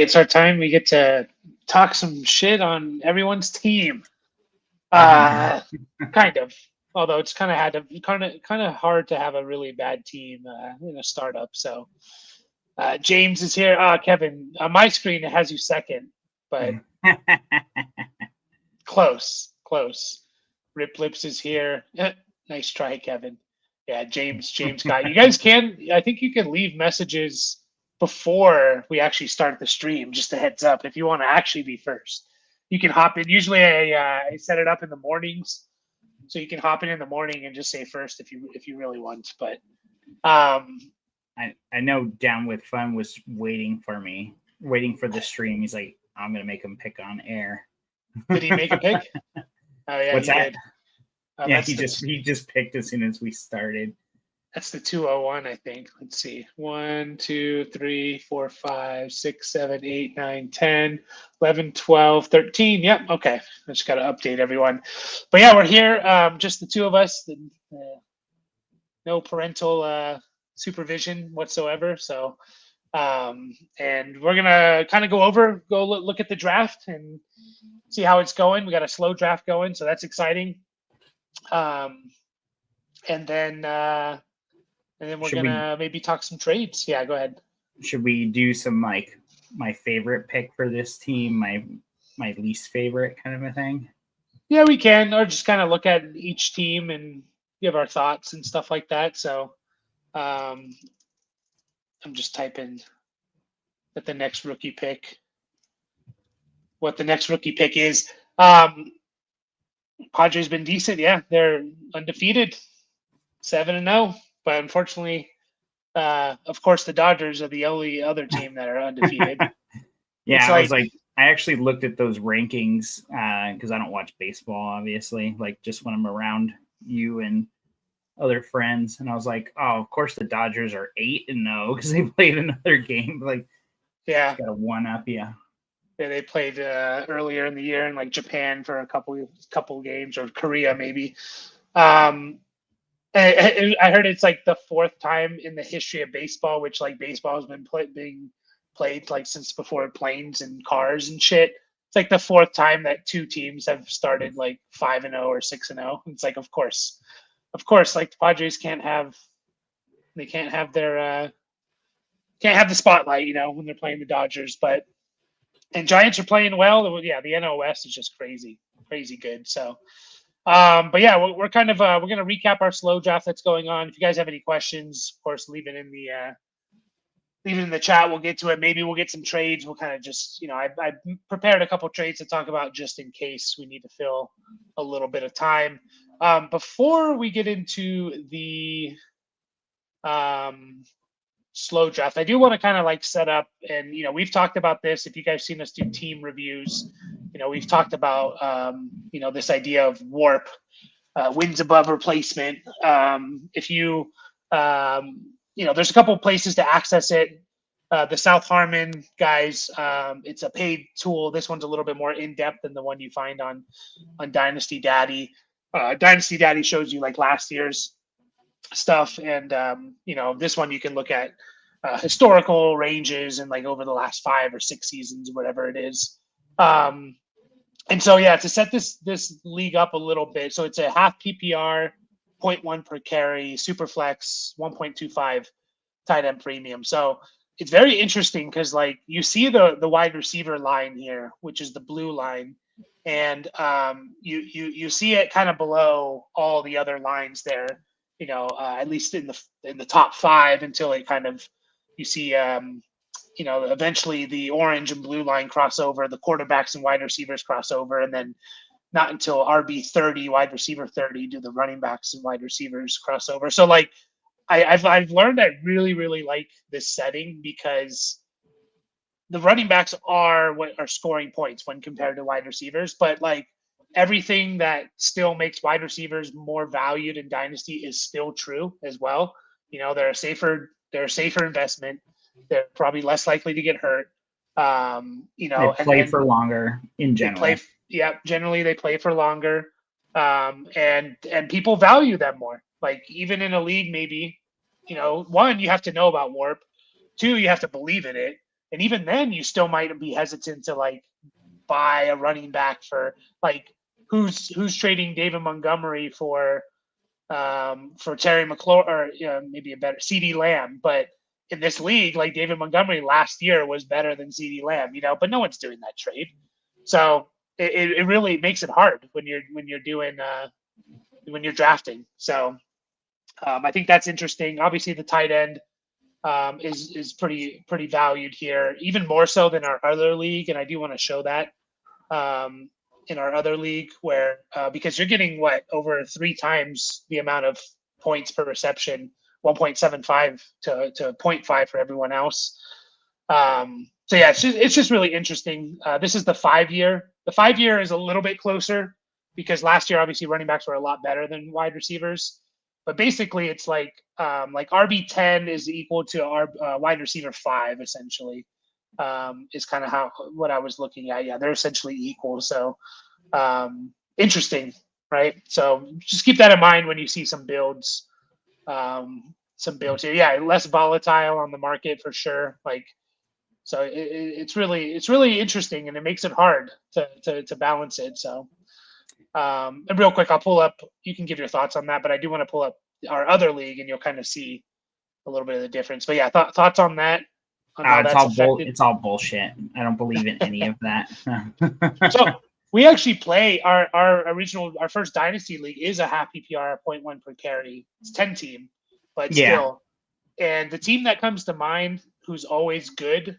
it's our time. We get to talk some shit on everyone's team. Kind of. Although it's kind of hard to have a really bad team in a startup. So James is here. Kevin, on my screen it has you second, but close. Rip Lips is here. Nice try, Kevin. Yeah, James got you guys can. I think you can leave messages before we actually start the stream. Just a heads up, if you want to actually be first, you can hop in. Usually, I set it up in the mornings, so you can hop in the morning and just say first if you really want. But I know Down with Fun was waiting for the stream. He's like, I'm gonna make him pick on air. Did he make a pick? Oh yeah, what's that? Did. Yeah, he just picked as soon as we started. That's the 201, I think. Let's see. 1, 2, 3, 4, 5, 6, 7, 8, 9, 10, 11, 12, 13. Yep. Okay. I just got to update everyone. But yeah, we're here. Just the two of us. No parental supervision whatsoever. So, and we're going to kind of go look at the draft and see how it's going. We got a slow draft going, so that's exciting. And then we're gonna maybe talk some trades. Yeah, go ahead. Should we do some like my favorite pick for this team, my least favorite kind of a thing? Yeah, we can, or just kind of look at each team and give our thoughts and stuff like that. So, I'm just typing that the next rookie pick. What the next rookie pick is? Padres been decent. Yeah, they're undefeated, 7-0. But unfortunately, of course, the Dodgers are the only other team that are undefeated. Yeah, I actually looked at those rankings because I don't watch baseball, obviously, like just when I'm around you and other friends. And I was like, oh, of course the Dodgers are 8-0 because they played another game. Like, yeah, got a one up, yeah. Yeah, they played earlier in the year in like Japan for a couple games, or Korea maybe. I heard it's like the fourth time in the history of baseball, which like baseball has been being played like since before planes and cars and shit. It's like the fourth time that two teams have started like 5-0 or 6-0. It's like, of course, like the Padres can't have their can't have the spotlight, when they're playing the Dodgers, and Giants are playing well. Yeah, the NL West is just crazy good. So, but yeah, we're kind of we're gonna recap our slow draft that's going on. If you guys have any questions, of course, leave it in the chat. We'll get to it. Maybe we'll get some trades. We'll kind of just, I prepared a couple trades to talk about just in case we need to fill a little bit of time. Before we get into the slow draft, I do want to kind of like set up, and we've talked about this. If you guys seen us do team reviews, we've talked about this idea of WARP, wins above replacement. If you there's a couple places to access it. The South Harmon guys, it's a paid tool. This one's a little bit more in depth than the one you find on Dynasty Daddy. Dynasty Daddy shows you like last year's stuff, and this one you can look at historical ranges and like over the last 5 or 6 seasons, whatever it is. And so yeah, to set this league up a little bit, so it's a half PPR, 0.1 per carry, super flex, 1.25 tight end premium. So it's very interesting because like you see the wide receiver line here, which is the blue line, and you see it kind of below all the other lines there. At least in the top 5 until it kind of you see eventually the orange and blue line cross over, the quarterbacks and wide receivers cross over, and then not until RB 30, wide receiver 30, do the running backs and wide receivers cross over. So like I've learned I really, really like this setting because the running backs are what are scoring points when compared to wide receivers, but like everything that still makes wide receivers more valued in Dynasty is still true as well. They're a safer investment. They're probably less likely to get hurt. They play for longer in general. Generally they play for longer. And people value them more. Like even in a league, maybe, 1, you have to know about WARP. 2, you have to believe in it. And even then, you still might be hesitant to like buy a running back for like who's trading David Montgomery for Terry McLaurin or maybe a better CD Lamb. But in this league, like David Montgomery last year was better than CD Lamb, but no one's doing that trade. So it really makes it hard when you're doing when you're drafting. So I think that's interesting. Obviously, the tight end is pretty valued here, even more so than our other league, and I do want to show that in our other league where because you're getting over 3 times the amount of points per reception, 1.75 to 0.5 for everyone else. So yeah, it's just really interesting. This is the 5-year. The 5-year is a little bit closer because last year obviously running backs were a lot better than wide receivers. But basically, it's like RB10 is equal to our wide receiver 5, essentially, is kind of what I was looking at. Yeah, they're essentially equal. So interesting, right? So just keep that in mind when you see some builds. Here. Yeah, less volatile on the market for sure. So it's really interesting, and it makes it hard to balance it. So. And real quick, I'll pull up. You can give your thoughts on that, but I do want to pull up our other league, and you'll kind of see a little bit of the difference. But yeah, thoughts on that? On how that's affected? It's all bullshit. I don't believe in any of that. So we actually play our first Dynasty league is a half PPR 0.1 per carry. It's 10 team, but still. And the team that comes to mind who's always good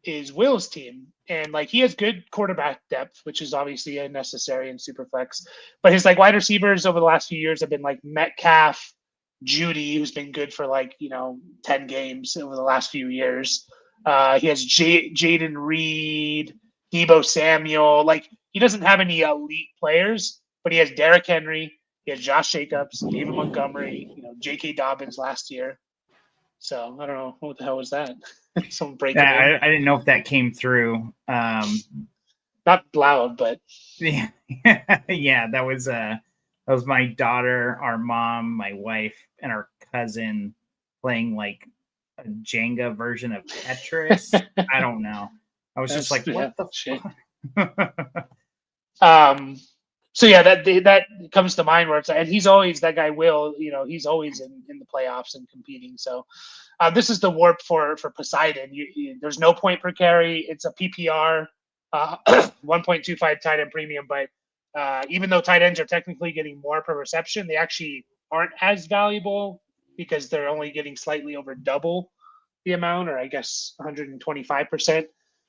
is Will's team. And he has good quarterback depth, which is obviously necessary in Superflex. But his wide receivers over the last few years have been Metcalf, Judy, who's been good for 10 games over the last few years. He has Jaden Reed, Debo Samuel. He doesn't have any elite players, but he has Derrick Henry, he has Josh Jacobs, David Montgomery, J.K. Dobbins last year. So I don't know what the hell was that. Some breaking. I didn't know if that came through. Not loud, but yeah, yeah. That was my daughter, our mom, my wife, and our cousin playing a Jenga version of Tetris. I don't know. I was just what the shit. So yeah, that comes to mind where it's and he's always that guy. Will he's always in the playoffs and competing. So this is the warp for Poseidon. There's no point per carry. It's a PPR 1.25 tight end premium. But even though tight ends are technically getting more per reception, they actually aren't as valuable because they're only getting slightly over double the amount, or I guess 125%.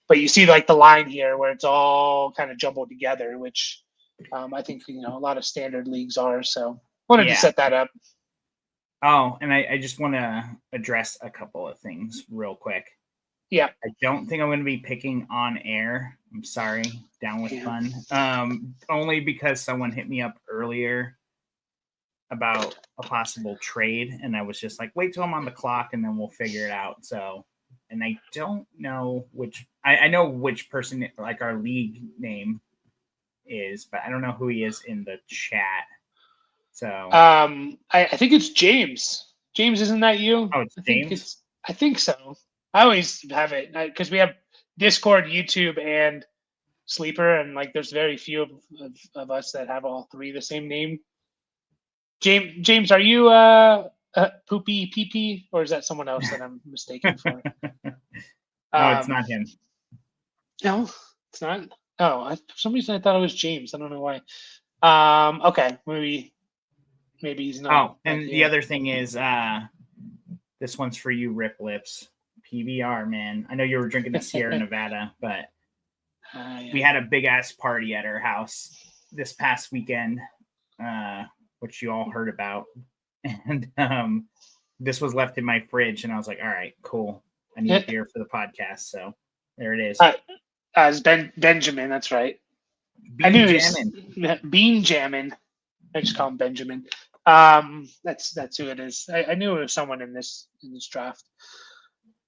But you see the line here where it's all kind of jumbled together, which I think a lot of standard leagues are. So wanted to set that up. Oh, and I just want to address a couple of things real quick. Yeah. I don't think I'm going to be picking on air. I'm sorry. Down with fun. Only because someone hit me up earlier about a possible trade, and I was just wait till I'm on the clock and then we'll figure it out. So, and I don't know which. I know which person our league name is, but I don't know who he is in the chat. So I think it's James. James, isn't that you? Oh, it's James? I think so. I always have it because we have Discord, YouTube, and Sleeper, and there's very few of us that have all three the same name. James, are you Poopy PP, or is that someone else that I'm mistaken for? No, it's not him. No, it's not. Oh, for some reason I thought it was James. I don't know why. Okay, maybe he's not. Oh, and the other thing is, this one's for you, Rip Lips. PBR, man. I know you were drinking the Sierra Nevada, but we had a big ass party at our house this past weekend, which you all heard about. And this was left in my fridge, and I was like, all right, cool. I need a beer for the podcast. So there it is. It's Benjamin, that's right. Bean Jammin'. I just call him Benjamin. That's who it is. I knew it was someone in this draft.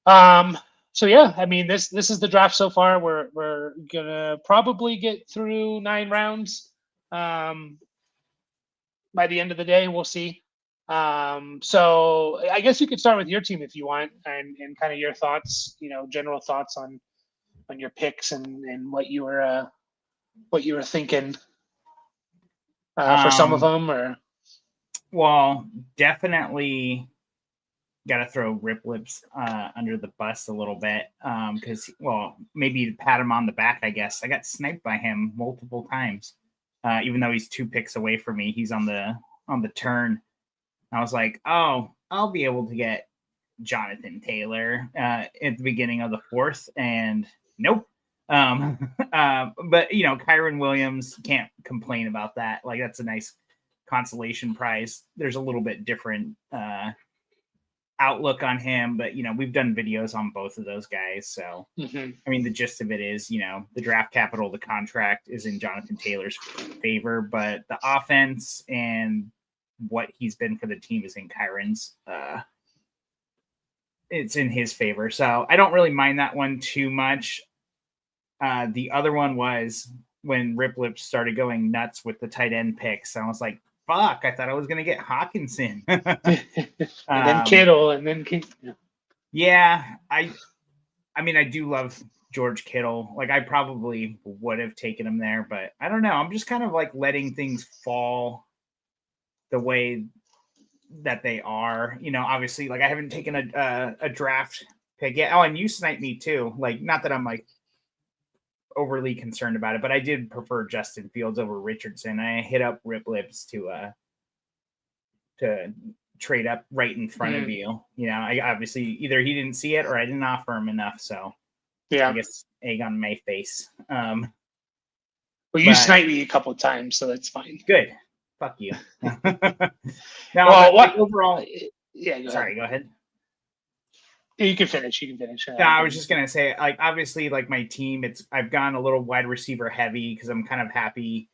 So yeah, I mean this is the draft so far. We're gonna probably get through 9 rounds. By the end of the day, we'll see. So I guess you could start with your team if you want, and kind of your thoughts, general thoughts on your picks and what you were thinking for some of them, or. Well, definitely got to throw Rip Lips under the bus a little bit because, maybe pat him on the back, I guess. I got sniped by him multiple times, even though he's 2 picks away from me. He's on the turn. I was like, oh, I'll be able to get Jonathan Taylor at the beginning of the 4th, and nope. But Kyron Williams, can't complain about that. Like, that's a nice consolation prize. There's a little bit different outlook on him, but we've done videos on both of those guys. So I mean, the gist of it is, the draft capital, the contract is in Jonathan Taylor's favor, but the offense and what he's been for the team is in Kyron's. It's in his favor. So I don't really mind that one too much. The other one was when Rip Lips started going nuts with the tight end picks. I was like, fuck, I thought I was going to get Hawkinson. And then Kittle, and then yeah, I mean, I do love George Kittle. Like, I probably would have taken him there, but I don't know. I'm just kind of like letting things fall the way that they are. Obviously, like, I haven't taken a draft pick yet. Oh, and you sniped me too. Like, not that I'm like overly concerned about it, but I did prefer Justin Fields over Richardson. I hit up Rip Lips to trade up right in front of you. I obviously either he didn't see it or I didn't offer him enough. So I guess egg on my face. Well, you sniped me a couple of times, so that's fine. Good. Fuck you. Now, overall? Yeah. Go ahead. You can finish. I was just gonna say, like, obviously, like, my team, I've gone a little wide receiver heavy because I'm kind of happy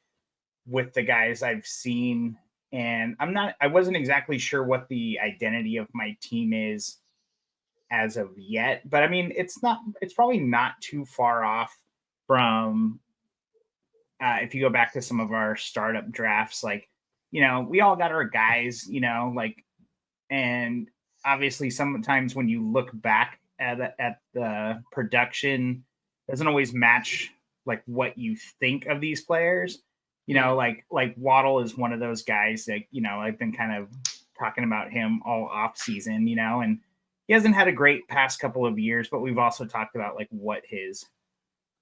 with the guys I've seen, and I wasn't exactly sure what the identity of my team is as of yet, but I mean, it's probably not too far off from if you go back to some of our startup drafts. Like, we all got our guys, and obviously sometimes when you look back at the production, it doesn't always match like what you think of these players. Like Waddle is one of those guys that, I've been kind of talking about him all off season, and he hasn't had a great past couple of years, but we've also talked about like what his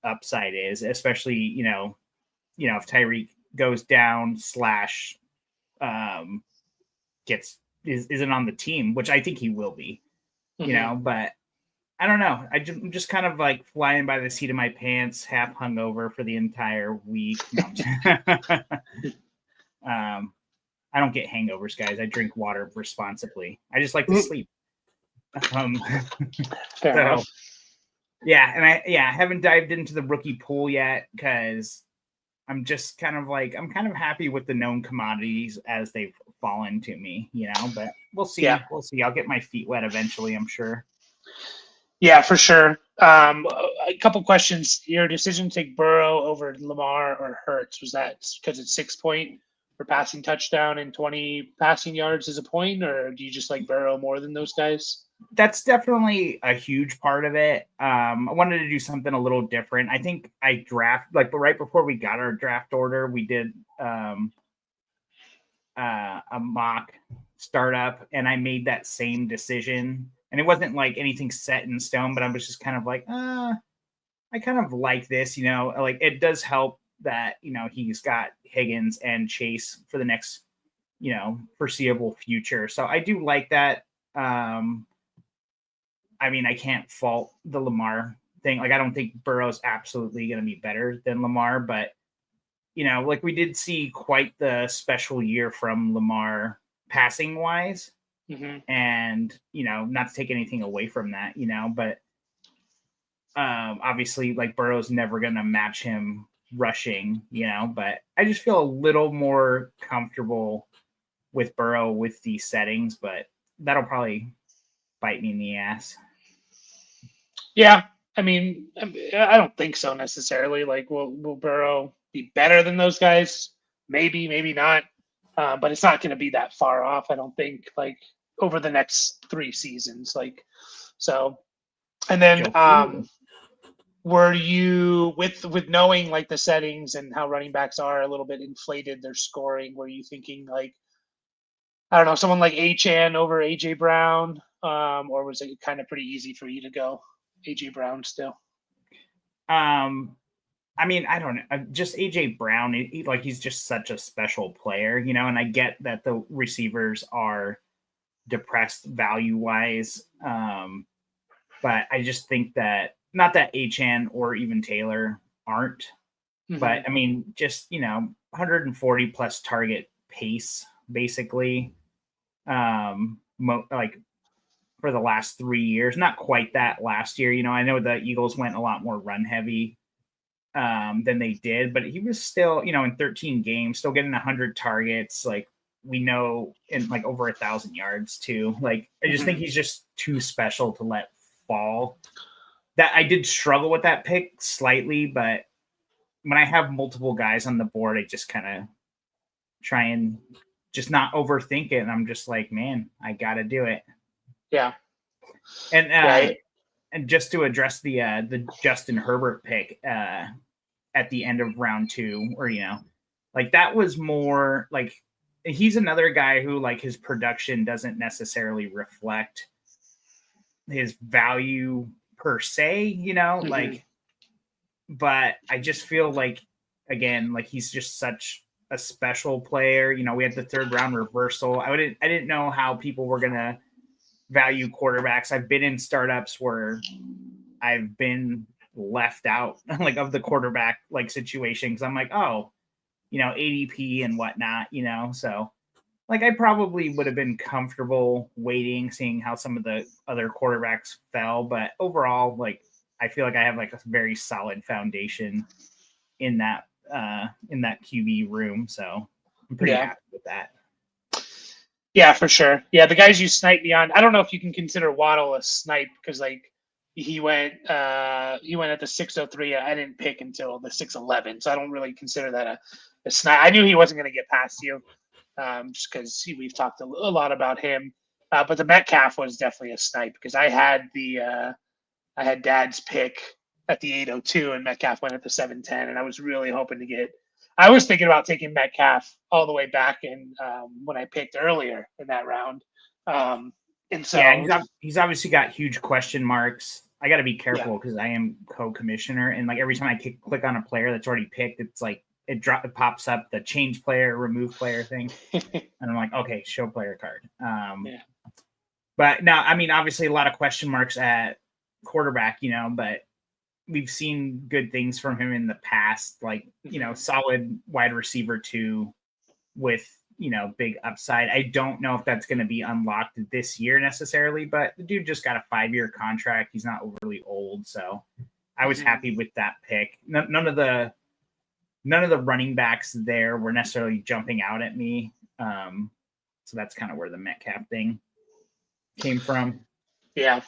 upside is, especially, if Tyreek goes down isn't on the team, which I think he will be, but I don't know. I'm just kind of like flying by the seat of my pants, half hungover for the entire week. No, I don't get hangovers, guys. I drink water responsibly. I just like to sleep. Fair enough. Yeah, and I haven't dived into the rookie pool yet because I'm just kind of like, I'm kind of happy with the known commodities as they've fallen to me, but we'll see. Yeah. We'll see. I'll get my feet wet eventually, I'm sure. Yeah, for sure. A couple questions. Your decision to take Burrow over Lamar or Hurts, was that because it's 6 point for passing touchdown and 20 passing yards as a point, or do you just like Burrow more than those guys? That's definitely a huge part of it. I wanted to do something a little different. I think but right before we got our draft order, we did a mock startup, and I made that same decision. And it wasn't like anything set in stone, but I was just kind of like, I kind of like this, like it does help that, he's got Higgins and Chase for the next, foreseeable future. So I do like that. I mean, I can't fault the Lamar thing. Like, I don't think Burrow's absolutely going to be better than Lamar, but, like we did see quite the special year from Lamar passing wise. And, not to take anything away from that, but obviously, like, Burrow's never going to match him rushing, but I just feel a little more comfortable with Burrow with these settings, but that'll probably bite me in the ass. Yeah, I mean, I don't think so necessarily. Like, will Burrow be better than those guys? Maybe, maybe not. but it's not going to be that far off, I don't think, like over the next 3 seasons. Like, so, and then were you with knowing like the settings and how running backs are a little bit inflated their scoring? Were you thinking like, I don't know, someone like Achan over AJ Brown, or was it kind of pretty easy for you to go AJ Brown still? I mean, I don't know. Just AJ Brown, he's just such a special player, you know. And I get that the receivers are depressed value wise, but I just think that not that Achan or even Taylor aren't, but I mean, just 140 plus target pace basically, like for the last 3 years. Not quite that last year, I know the Eagles went a lot more run heavy than they did, but he was still, in 13 games, still getting 100 targets. Like we know, in like over 1,000 yards too. Like I just think he's just too special to let fall. That I did struggle with that pick slightly, but when I have multiple guys on the board, I just kind of try and just not overthink it. And I'm just like, man, I got to do it. Yeah. And and just to address the Justin Herbert pick at the end of round 2, or like that was more like he's another guy who like his production doesn't necessarily reflect his value per se, like, but I just feel like, again, like he's just such a special player. We had the 3rd round reversal. I didn't know how people were gonna value quarterbacks. I've been in startups where I've been left out like of the quarterback like situation because I'm like, oh, ADP and whatnot, so like I probably would have been comfortable waiting, seeing how some of the other quarterbacks fell, but overall, like I feel like I have like a very solid foundation in that QB room, so I'm pretty happy with that. Yeah, for sure. Yeah, the guys you sniped me on, I don't know if you can consider Waddle a snipe because like he went at the 603. I didn't pick until the 611, so I don't really consider that a snipe. I knew he wasn't going to get past you, just because we've talked a lot about him. But the Metcalf was definitely a snipe because I had Dad's pick at the 802 and Metcalf went at the 710, and I was really hoping to get. I was thinking about taking Metcalf all the way back in when I picked earlier in that round. And so he's obviously got huge question marks. I got to be careful because I am co-commissioner, and like every time I click on a player that's already picked, it's like it pops up the change player, remove player thing, and I'm like, okay, show player card. But now, I mean, obviously a lot of question marks at quarterback, but we've seen good things from him in the past, like, solid wide receiver 2 with, big upside. I don't know if that's going to be unlocked this year necessarily, but the dude just got a 5-year contract. He's not overly old. So I was happy with that pick. None of the running backs there were necessarily jumping out at me. So that's kind of where the Metcalf thing came from. Yeah.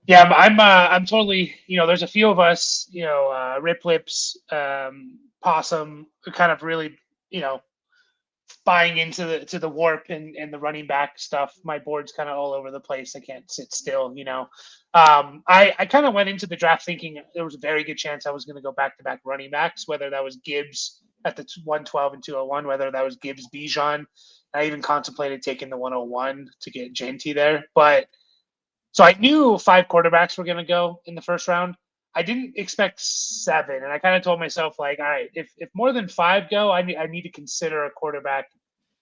Yeah, I'm totally, there's a few of us, Rip Lips, Possum, kind of really, buying into the warp and the running back stuff. My board's kind of all over the place. I can't sit still, I kind of went into the draft thinking there was a very good chance I was going to go back-to-back running backs, whether that was Gibbs at the 112 and 201, whether that was Gibbs Bijan. I even contemplated taking the 101 to get Genty there, but so I knew 5 quarterbacks were going to go in the first round. I didn't expect 7, and I kind of told myself, like, all right, if more than 5 go, I need to consider a quarterback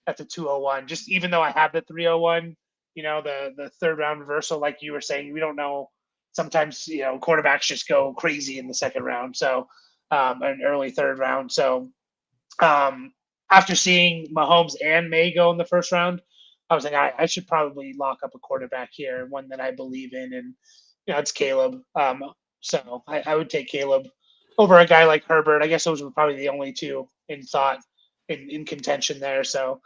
at the 201. Just even though I have the 301, the 3rd round reversal, like you were saying, we don't know. Sometimes quarterbacks just go crazy in the 2nd round, so an early 3rd round. So after seeing Mahomes and May go in the 1st round, I was like, I should probably lock up a quarterback here, one that I believe in, and it's Caleb. So I would take Caleb over a guy like Herbert. I guess those were probably the only 2 in thought in contention there. So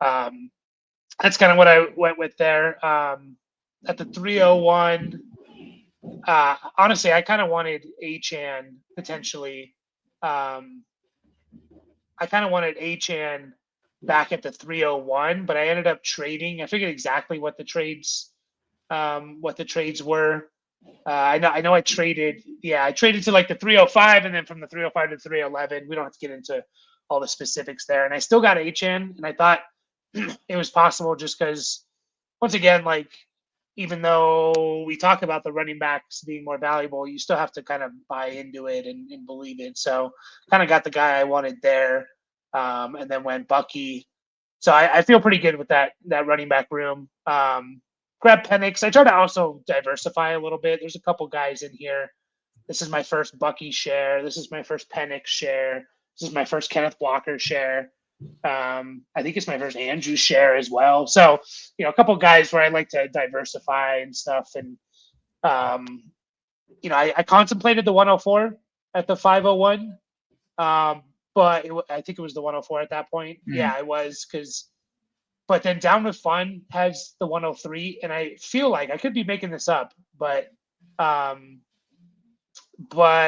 that's kind of what I went with there. At the 301, honestly, I kind of wanted Achan potentially. I kind of wanted Achan back at the 301, but I ended up trading. I forget exactly what the trades were. I know I traded to like the 305, and then from the 305 to 311. We don't have to get into all the specifics there. And I still got HN, and I thought it was possible just because, once again, like, even though we talk about the running backs being more valuable, you still have to kind of buy into it and believe it. So kind of got the guy I wanted there, and then went Bucky. So I feel pretty good with that running back room. Grab Penix. I try to also diversify a little bit. There's a couple guys in here. This is my first Bucky share. This is my first Penix share. This is my first Kenneth Walker share. I think it's my first Andrew share as well. So, a couple guys where I like to diversify and stuff. And, I contemplated the 104 at the 501. But I think it was the 104 at that point. Mm. Yeah, it was but then Down with Fun has the 103, and I feel like I could be making this up, but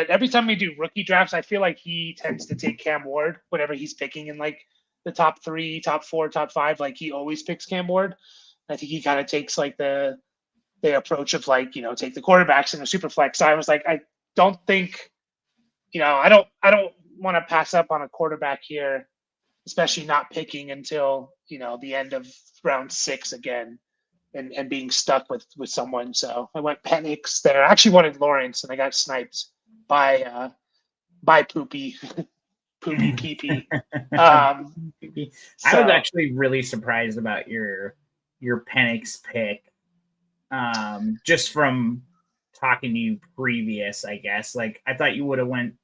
every time we do rookie drafts, I feel like he tends to take Cam Ward whenever he's picking in like the top 3, top 4, top 5. Like, he always picks Cam Ward. I think he kind of takes like the approach of like, take the quarterbacks in a super flex. So I was like, I don't think, I don't want to pass up on a quarterback here, especially not picking until the end of round 6 again, and being stuck with someone. So I went Penix there. I actually wanted Lawrence, and I got sniped by Poopy PP. I was actually really surprised about your Penix pick, just from talking to you previous, I guess. Like, I thought you would have went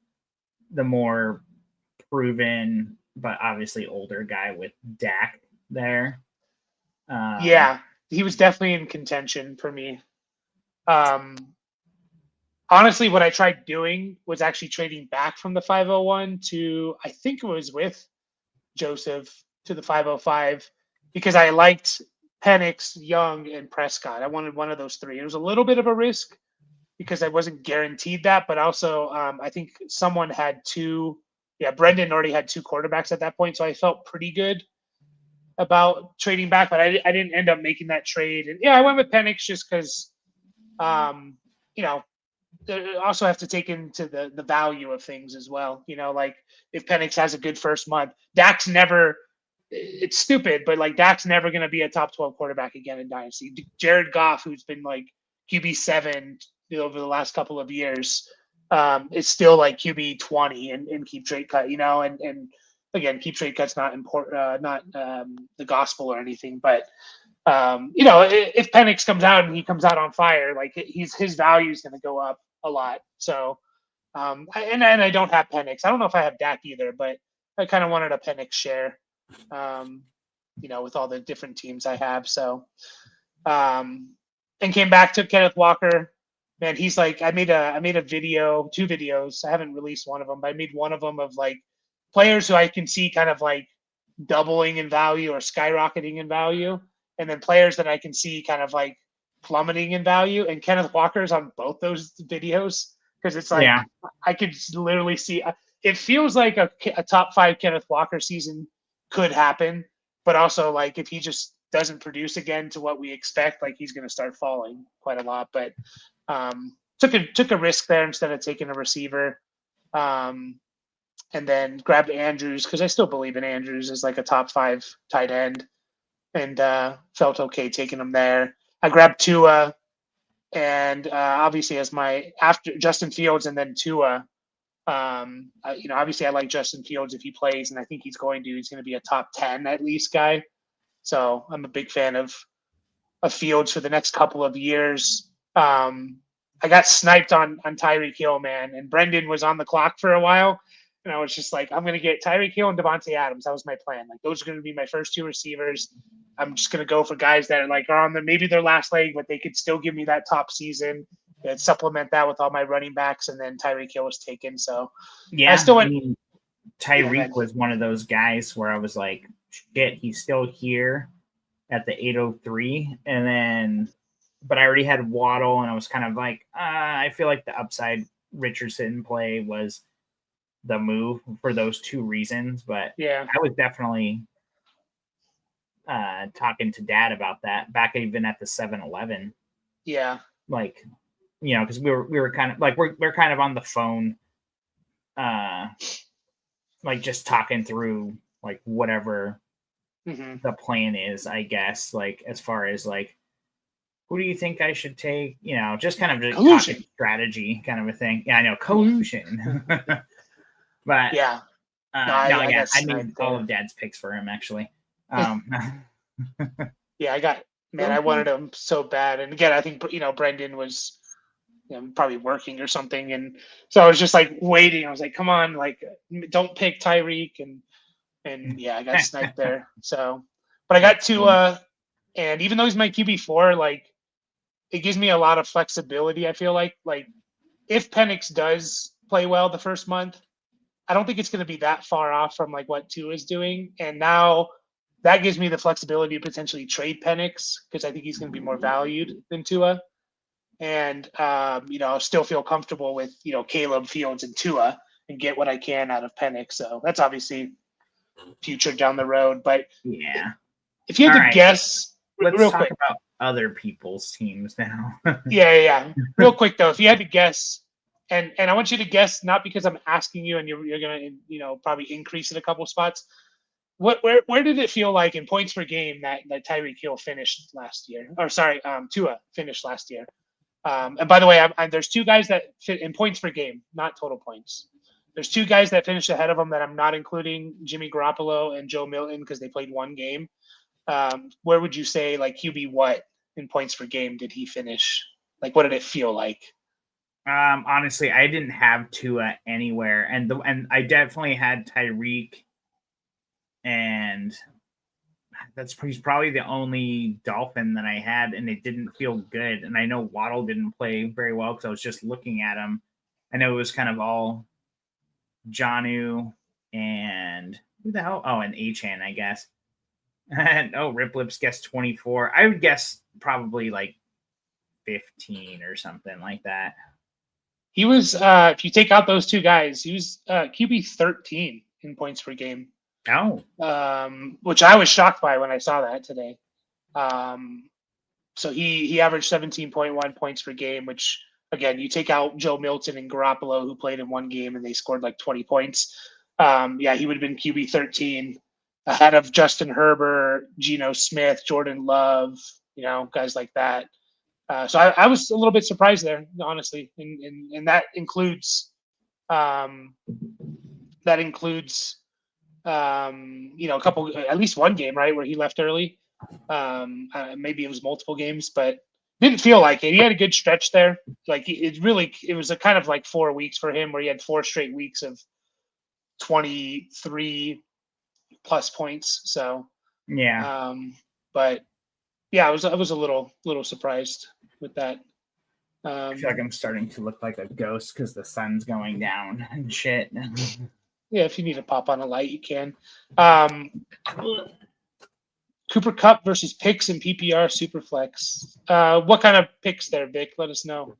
the more proven but obviously older guy with Dak there. Yeah, he was definitely in contention for me. Honestly, what I tried doing was actually trading back from the 501 to, I think it was with Joseph, to the 505, because I liked Penix, Young, and Prescott. I wanted one of those 3. It was a little bit of a risk because I wasn't guaranteed that, but also I think someone had 2. Yeah, Brendan already had 2 quarterbacks at that point, so I felt pretty good about trading back, but I didn't end up making that trade. And yeah, I went with Penix just because, also have to take into the value of things as well. Like, if Penix has a good first month, Dak's never. It's stupid, but like, Dak's never going to be a top 12 quarterback again in Dynasty. Jared Goff, who's been like QB7 over the last couple of years, is still like QB 20 and keep trade cut, and again, keep trade cut's not important, not the gospel or anything, but if Penix comes out and he comes out on fire, like, his value is going to go up a lot. So, and I don't have Penix. I don't know if I have Dak either, but I kind of wanted a Penix share, with all the different teams I have. So, and came back to Kenneth Walker. Man, he's like, I made a video, 2 videos. I haven't released one of them, but I made one of them of like players who I can see kind of like doubling in value or skyrocketing in value, and then players that I can see kind of like plummeting in value. And Kenneth Walker's on both those videos, because it's like, yeah, I could literally see. It feels like a top 5 Kenneth Walker season could happen, but also, like, if he just doesn't produce again to what we expect, like, he's going to start falling quite a lot. But took a risk there instead of taking a receiver, and then grabbed Andrews because I still believe in Andrews as like a top 5 tight end, and felt okay taking him there. I grabbed Tua, and obviously as my after Justin Fields and then Tua. Obviously I like Justin Fields if he plays, and I think he's going to be a top 10 at least guy. So I'm a big fan of Fields for the next couple of years. I got sniped on Tyreek Hill, man, and Brendan was on the clock for a while, and I was just like, I'm going to get Tyreek Hill and Devontae Adams. That was my plan. Like, those are going to be my first 2 receivers. I'm just going to go for guys that are on maybe their last leg, but they could still give me that top season and supplement that with all my running backs. And then Tyreek Hill was taken. So yeah, Tyreek was one of those guys where I was like, shit, he's still here at the 803. And then, but I already had Waddle, and I was kind of like, I feel like the upside Richardson play was the move for those 2 reasons. But yeah, I was definitely talking to Dad about that back even at the 7-Eleven. Yeah. Like, because we were kind of like we're kind of on the phone, like just talking through like whatever the plan is, I guess. Like as far as like, who do you think I should take? Just kind of talking strategy kind of a thing. Yeah, I know collusion, but yeah. I made all of Dad's picks for him actually. Yeah, I wanted him so bad, and again, I think Brendan was probably working or something, and so I was just like waiting. I was like, come on, like don't pick Tyreek, and yeah, I got sniped there. So, but I got Tua, and even though he's my QB4, like it gives me a lot of flexibility. I feel like if Penix does play well the first month, I don't think it's going to be that far off from like what Tua is doing, and now that gives me the flexibility to potentially trade Penix because I think he's going to be more valued than Tua. And, still feel comfortable with, Caleb, Fields, and Tua and get what I can out of Penix. So that's obviously future down the road. But yeah, if you had to guess, let's real talk quick about other people's teams now. yeah. Real quick, though, if you had to guess, and I want you to guess not because I'm asking you and you're going to, probably increase it a couple spots. Where did it feel like in points per game that Tyreek Hill finished last year? Or sorry, Tua finished last year. And by the way, there's two guys that fit in points per game, not total points. There's two guys that finished ahead of him that I'm not including, Jimmy Garoppolo and Joe Milton, because they played one game. Where would you say, like, QB what in points per game did he finish? Like, what did it feel like? Honestly, I didn't have Tua anywhere, and I definitely had Tyreek, and he's probably the only Dolphin that I had, and it didn't feel good. And I know Waddle didn't play very well because I was just looking at him. I know it was kind of all Jonnu and who the hell? Oh, and Achan, I guess. And Rip Lips guessed 24. I would guess probably like 15 or something like that. He was, if you take out those two guys, he was QB 13 in points per game. Oh. Which I was shocked by when I saw that today. So he averaged 17.1 points per game, which, again, you take out Joe Milton and Garoppolo, who played in one game and they scored like 20 points. He would have been QB 13 ahead of Justin Herbert, Geno Smith, Jordan Love, guys like that. So I was a little bit surprised there, honestly, and that includes a couple, at least one game, right, where he left early. Maybe it was multiple games, but didn't feel like it. He had a good stretch there. Like it was a kind of like 4 weeks for him where he had 4 straight weeks of 23 plus points. So yeah, but yeah, I was a little surprised with that. I feel like I'm starting to look like a ghost because the sun's going down and shit. Yeah, if you need to pop on a light, you can. Cooper Kupp versus picks and PPR Superflex. What kind of picks there, Vic? Let us know.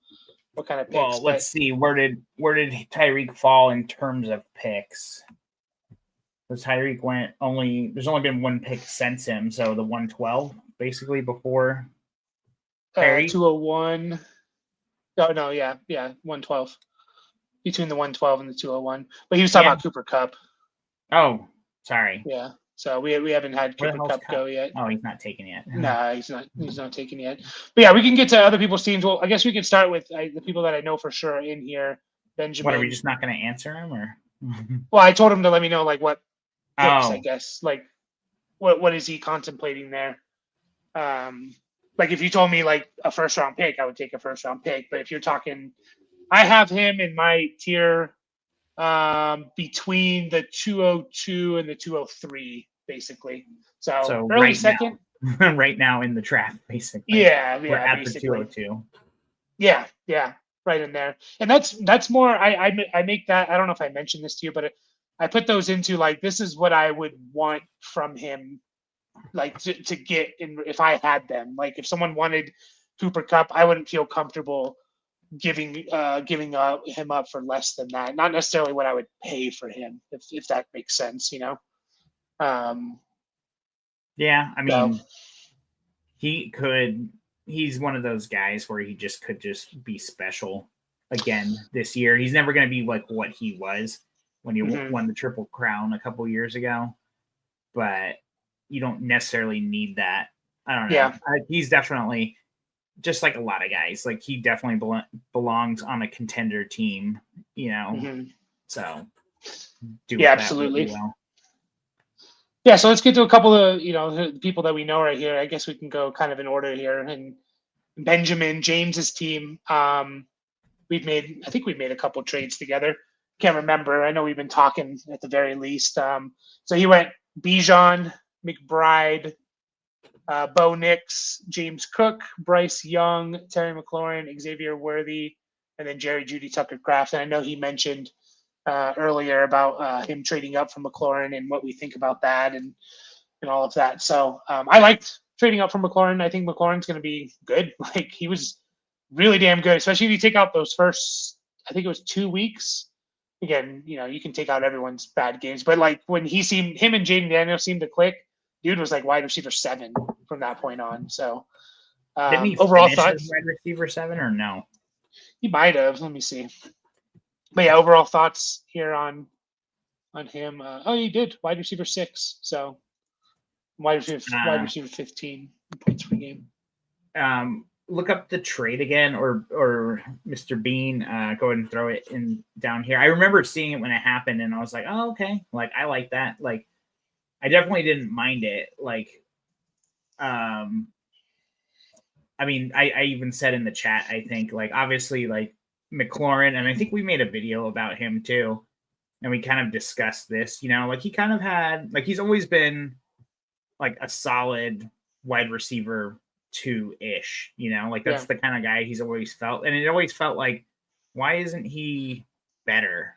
What kind of picks? Well, let's see. Where did Tyreek fall in terms of picks? Because Tyreek there's only been one pick since him, so the 112 basically before Tyreek. 201. Oh no, yeah, 112. Between the 112 and the 201. But he was talking about Cooper Kupp. Oh, sorry. Yeah. So we haven't had Cooper Kupp go yet. Oh, he's not taken yet. No, he's not taken yet. But yeah, we can get to other people's teams. Well, I guess we can start with the people that I know for sure are in here. Benjamin. What, are we just not going to answer him, or? Well, I told him to let me know like what picks, I guess. Like what is he contemplating there? Like if you told me like a first round pick, I would take a first round pick. But if you're talking, I have him in my tier between the 202 and the 203, basically. So early right second. Now, right now in the draft, basically. Yeah, we're at basically. The 202. Yeah, right in there. And that's more. I make that. I don't know if I mentioned this to you, but I put those into like this is what I would want from him, like to get in if I had them. Like if someone wanted Cooper Kupp, I wouldn't feel comfortable giving him up for less than that. Not necessarily what I would pay for him, if that makes sense, Yeah, I mean, So, he's one of those guys where he just could just be special again this year. He's never going to be like what he was when he won the Triple Crown a couple years ago, but you don't necessarily need that. I don't know. yeah. He's definitely just like a lot of guys. Like he definitely belongs on a contender team, So Yeah, absolutely. Yeah, so let's get to a couple of people that we know right here. I guess we can go kind of in order here. And Benjamin James's team, I think we've made a couple trades together. Can't remember. I know we've been talking at the very least. So he went Bijan, McBride, Bo Nix, James Cook, Bryce Young, Terry McLaurin, Xavier Worthy, and then Jerry Judy Tucker Craft. And I know he mentioned earlier about him trading up from McLaurin and what we think about that and all of that. So I liked trading up from McLaurin. I think McLaurin's going to be good. Like he was really damn good, especially if you take out those first, I think it was 2 weeks. Again, you can take out everyone's bad games, but like when him and Jaden Daniels seemed to click, dude was like wide receiver 7 from that point on. So didn't he overall finish thoughts? As wide receiver 7 or no? He might have. Let me see. But yeah, overall thoughts here on him. He did wide receiver 6. So wide receiver 15 points per game. Look up the trade again, or Mr. Bean. Go ahead and throw it in down here. I remember seeing it when it happened, and I was like, "Oh, okay." Like I like that. Like I definitely didn't mind it. Like, I mean, I even said in the chat, I think like obviously like McLaurin, and I think we made a video about him too, and we kind of discussed this. Like he kind of had like he's always been like a solid wide receiver 2-ish, like that's the kind of guy he's always felt. And it always felt like, why isn't he better?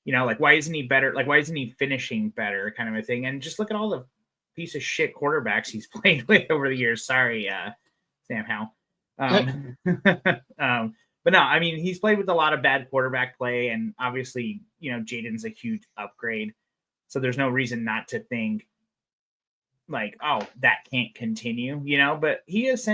Like why isn't he better? Like why isn't he finishing better kind of a thing? And just look at all the piece of shit quarterbacks he's played with over the years. Sorry, Sam Howell. But no, I mean, he's played with a lot of bad quarterback play, and obviously, Jaden's a huge upgrade. So there's no reason not to think like, oh, that can't continue, but he's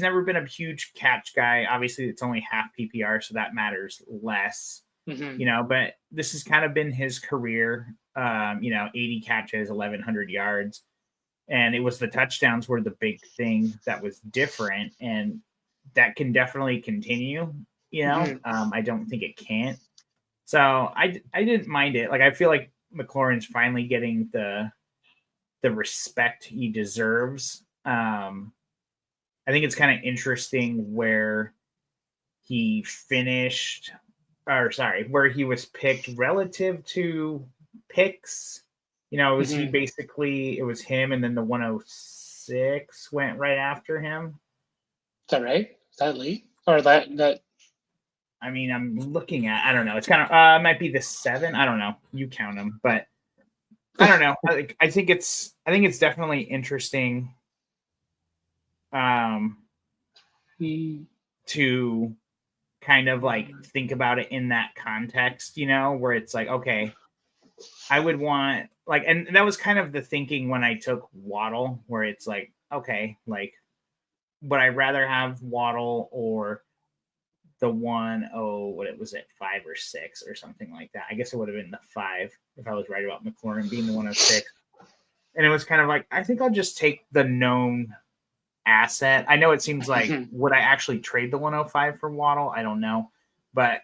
never been a huge catch guy. Obviously it's only half PPR, so that matters less, but this has kind of been his career, 80 catches, 1,100 yards. And it was the touchdowns were the big thing that was different, and that can definitely continue, I don't think it can't. So I didn't mind it. Like, I feel like McLaurin's finally getting the respect he deserves. I think it's kind of interesting where he finished, where he was picked relative to picks. It was it was him, and then the 106 went right after him. Is that right? Is that late? Or that? I mean, I'm looking at. I don't know. It's kind of it might be the 7. I don't know. You count them, but I don't know. I think it's definitely interesting to kind of like think about it in that context, where it's like, okay, I would want like, and that was kind of the thinking when I took Waddle, where it's like, okay, like, would I rather have Waddle or the 5 or 6 or something like that? I guess it would have been the 5 if I was right about McLaurin being the 106. And it was kind of like, I think I'll just take the known asset. I know it seems like, would I actually trade the 105 for Waddle? I don't know. But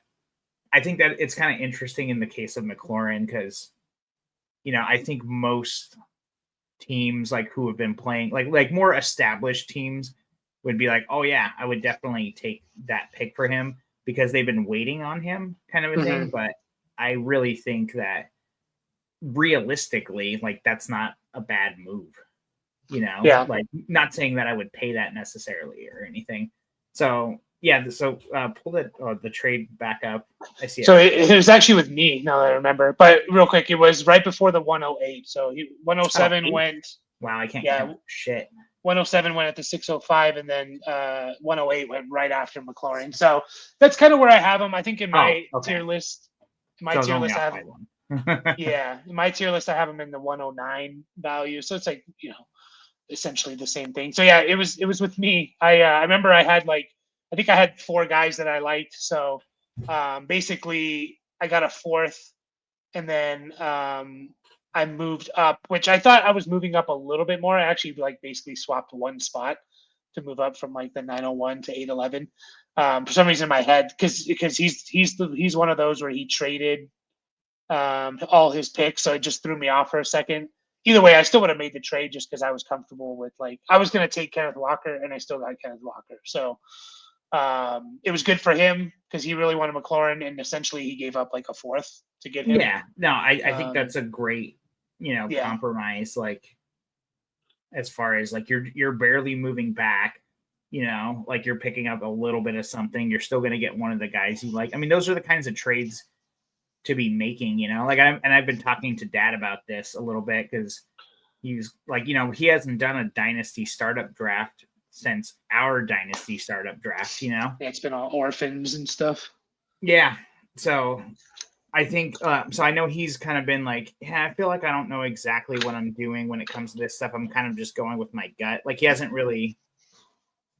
I think that it's kind of interesting in the case of McLaurin because, I think most teams like who have been playing, like more established teams would be like, oh yeah, I would definitely take that pick for him because they've been waiting on him kind of a thing. But I really think that realistically, like that's not a bad move, like not saying that I would pay that necessarily or anything. So yeah, so pull the trade back up. I see. So it was actually with me now that I remember, but real quick, it was right before the 108. So 107 went. Wow, I can't count shit. 107 went at the 605, and then 108 went right after McLaurin. So that's kind of where I have him. I think in my tier list, I have in my tier list I have him in the 109 value. So it's like essentially the same thing. So yeah, it was with me. I remember I think I had 4 guys that I liked. So basically I got a 4th, and then I moved up, which I thought I was moving up a little bit more. I actually basically swapped 1 spot to move up from the 901 to 811. For some reason in my head, because he's one of those where he traded all his picks, so it just threw me off for a second. Either way, I still would have made the trade just because I was comfortable with I was going to take Kenneth Walker, and I still got Kenneth Walker. So it was good for him because he really wanted McLaurin, and essentially he gave up a 4th to get him. Yeah, no, I think that's a great yeah. compromise. As far as you're barely moving back, you're picking up a little bit of something. You're still going to get one of the guys you like. I mean, those are the kinds of trades to be making, I've been talking to Dad about this a little bit because he's he hasn't done a Dynasty startup draft since our Dynasty startup draft, Yeah, it's been all orphans and stuff. Yeah. So I think, so I know he's kind of been I feel like I don't know exactly what I'm doing when it comes to this stuff. I'm kind of just going with my gut. He hasn't really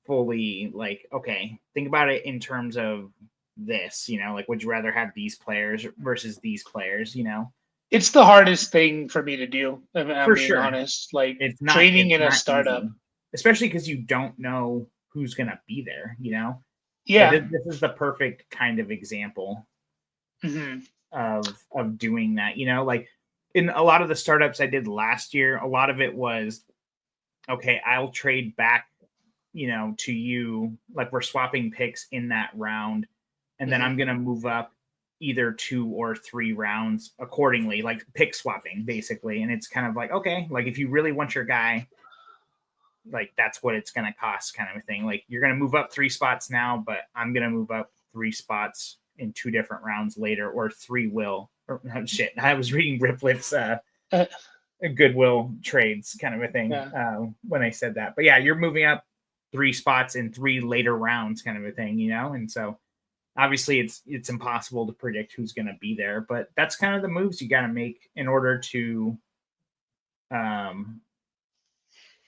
fully okay, think about it in terms of this, would you rather have these players versus these players, It's the hardest thing for me to do. I'm for being sure. honest. It's not trading in a startup, easy, especially because you don't know who's going to be there, Yeah. This is the perfect kind of example of doing that, in a lot of the startups I did last year, a lot of it was, okay, I'll trade back, to you, we're swapping picks in that round, and then I'm going to move up either 2 or 3 rounds accordingly, pick swapping basically. And it's kind of okay, if you really want your guy, that's what it's going to cost, kind of a thing. You're going to move up 3 spots now, but I'm going to move up 3 spots in 2 different rounds later, or 3 will. Or, shit, I was reading Ripley's Goodwill trades, kind of a thing, when I said that. But yeah, you're moving up 3 spots in 3 later rounds, kind of a thing, and so obviously it's impossible to predict who's going to be there, but that's kind of the moves you got to make in order to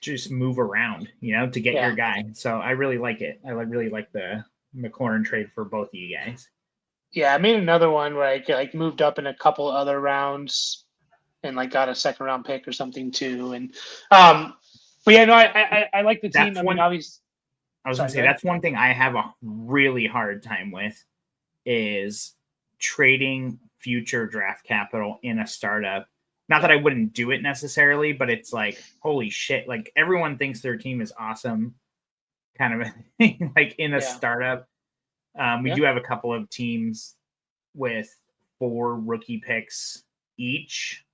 just move around, to get your guy. So I really like it. I really like the McLaurin trade for both of you guys. Yeah, I made another one where I moved up in a couple other rounds and got a 2nd round pick or something too. And but yeah, no, I like the team. I mean, obviously, I was going to say that's one thing I have a really hard time with is trading future draft capital in a startup. Not that I wouldn't do it necessarily, but it's holy shit, everyone thinks their team is awesome, kind of a thing, in a startup. We do have a couple of teams with 4 rookie picks each,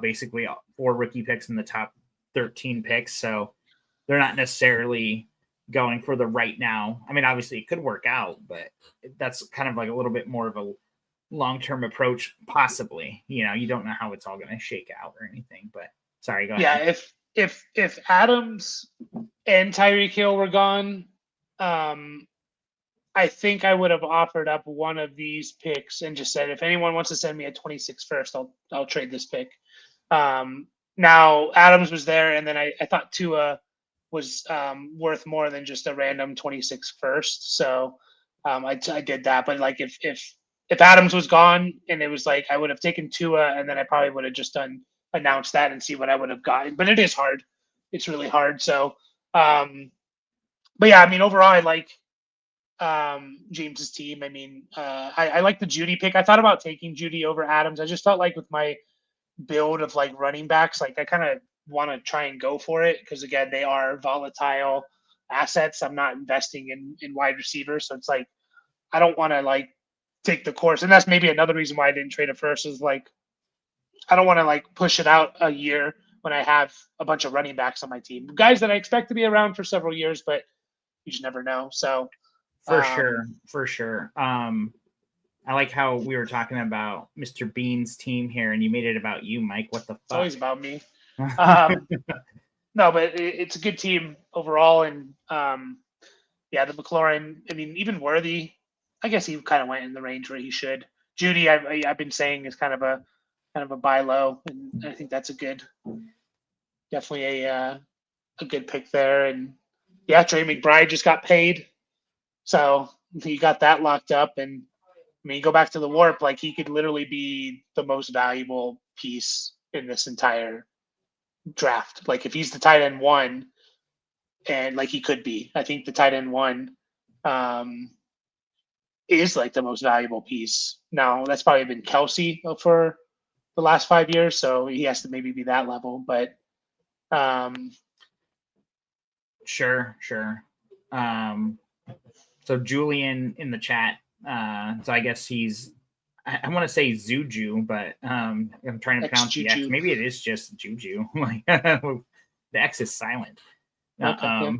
basically 4 rookie picks in the top 13 picks. So they're not necessarily going for the right now. I mean, obviously it could work out, but that's kind of a little bit more of a long-term approach, possibly. You don't know how it's all going to shake out or anything, but sorry, go ahead. Yeah, if Adams and Tyreek Hill were gone, I think I would have offered up one of these picks and just said, if anyone wants to send me a 26 first, I'll trade this pick. Now Adams was there, and then I thought Tua was worth more than just a random 26 first. So I did that. But if Adams was gone and it was I would have taken Tua, and then I probably would have just announced that and see what I would have gotten. But it is hard. It's really hard. So, but yeah, I mean, overall, I like James's team. I mean, I like the Judy pick. I thought about taking Judy over Adams. I just felt with my build of running backs, I kind of want to try and go for it because again, they are volatile assets. I'm not investing in wide receivers, so it's I don't want to take the course, and that's maybe another reason why I didn't trade it first. Is I don't want to push it out a year when I have a bunch of running backs on my team, guys that I expect to be around for several years, but you just never know. So for sure. I like how we were talking about Mr. Bean's team here, and you made it about you, Mike. What the fuck? It's always about me. No, but it's a good team overall, and yeah, the McLaurin. I mean, even Worthy. I guess he kind of went in the range where he should. Judy, I've been saying is kind of a buy low, and I think that's a good, definitely a a good pick there. And yeah, Trey McBride just got paid, so you got that locked up. And I mean, you go back to the warp, like he could literally be the most valuable piece in this entire draft. Like if he's the tight end one, and like he could be, I think the tight end one is like the most valuable piece. Now that's probably been Kelsey for the last 5 years, so he has to maybe be that level. But sure. So Julian in the chat. So I guess he's, I want to say Zuju, but I'm trying to pronounce the X. Maybe it is just Juju. Like the X is silent. Okay,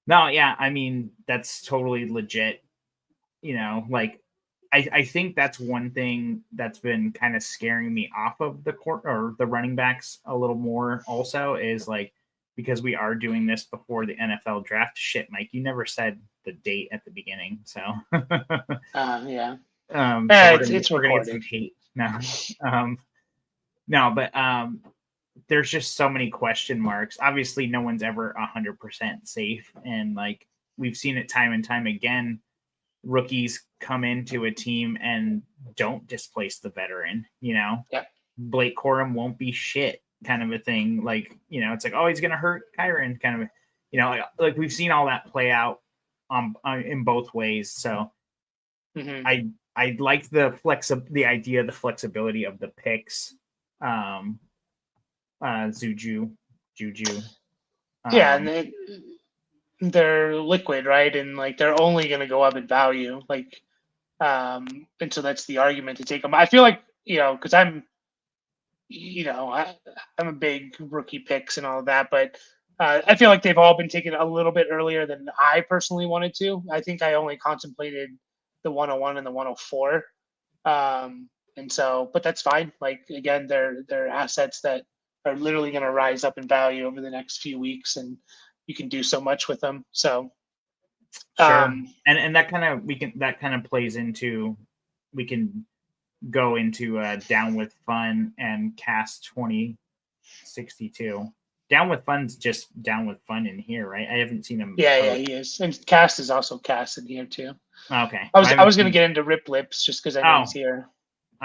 No, yeah, I mean that's totally legit. Like I think that's one thing that's been kind of scaring me off of the court or the running backs a little more. Also, is like because we are doing this before the NFL draft. Shit, Mike, you never said the date at the beginning, so yeah. So it's we're gonna recorded. get some hate. No, but there's just so many question marks. Obviously, no one's ever 100% safe, and like we've seen it time and time again. Rookies come into a team and don't displace the veteran. Yeah. Blake Corum won't be shit, kind of a thing. Like it's like, oh, he's gonna hurt Kyron, kind of. Like we've seen all that play out in both ways. So I like the idea of the flexibility of the picks. Juju. Yeah, and they're liquid, right? And like they're only going to go up in value. Like, and so that's the argument to take them. I feel like because I'm a big rookie picks and all of that, but I feel like they've all been taken a little bit earlier than I personally wanted to. I think I only contemplated the 101 and the 104. And so, but that's fine. Like again, they're assets that are literally going to rise up in value over the next few weeks, and you can do so much with them. So, sure. And that kind of plays into, we can go into Down with Fun and Cast 2062. Down with Fun's just Down with Fun in here, right? I haven't seen him. Yeah, he is. And Cast is also Cast in here too. Okay. I was going to get into Rip Lips just because I know he's here.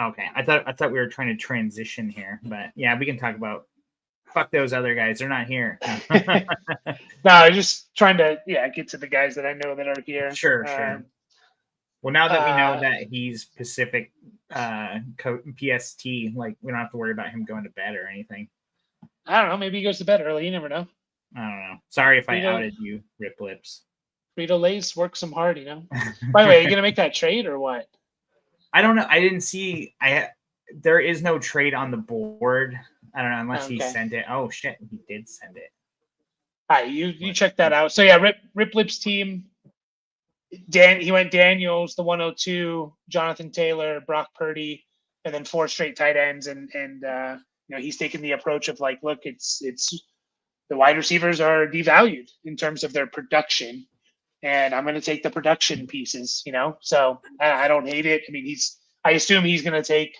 Okay. I thought we were trying to transition here, but yeah, we can talk about fuck those other guys. They're not here. No, I'm just trying to get to the guys that I know that are here. Sure. Well, now that we know that he's Pacific PST, like we don't have to worry about him going to bed or anything. I don't know. Maybe he goes to bed early. You never know. I don't know. Sorry if I outed you, Rip Lips. Frito Lay's work some hard, By the way, are you gonna make that trade or what? I don't know. I didn't see. There is no trade on the board. I don't know unless he sent it. Oh shit, he did send it. All right, you check that out. So yeah, Rip Lips team. He went Daniels, the 102, Jonathan Taylor, Brock Purdy, and then 4 straight tight ends. And he's taken the approach of like, look, it's the wide receivers are devalued in terms of their production, and I'm going to take the production pieces. So I don't hate it. I mean, I assume he's going to take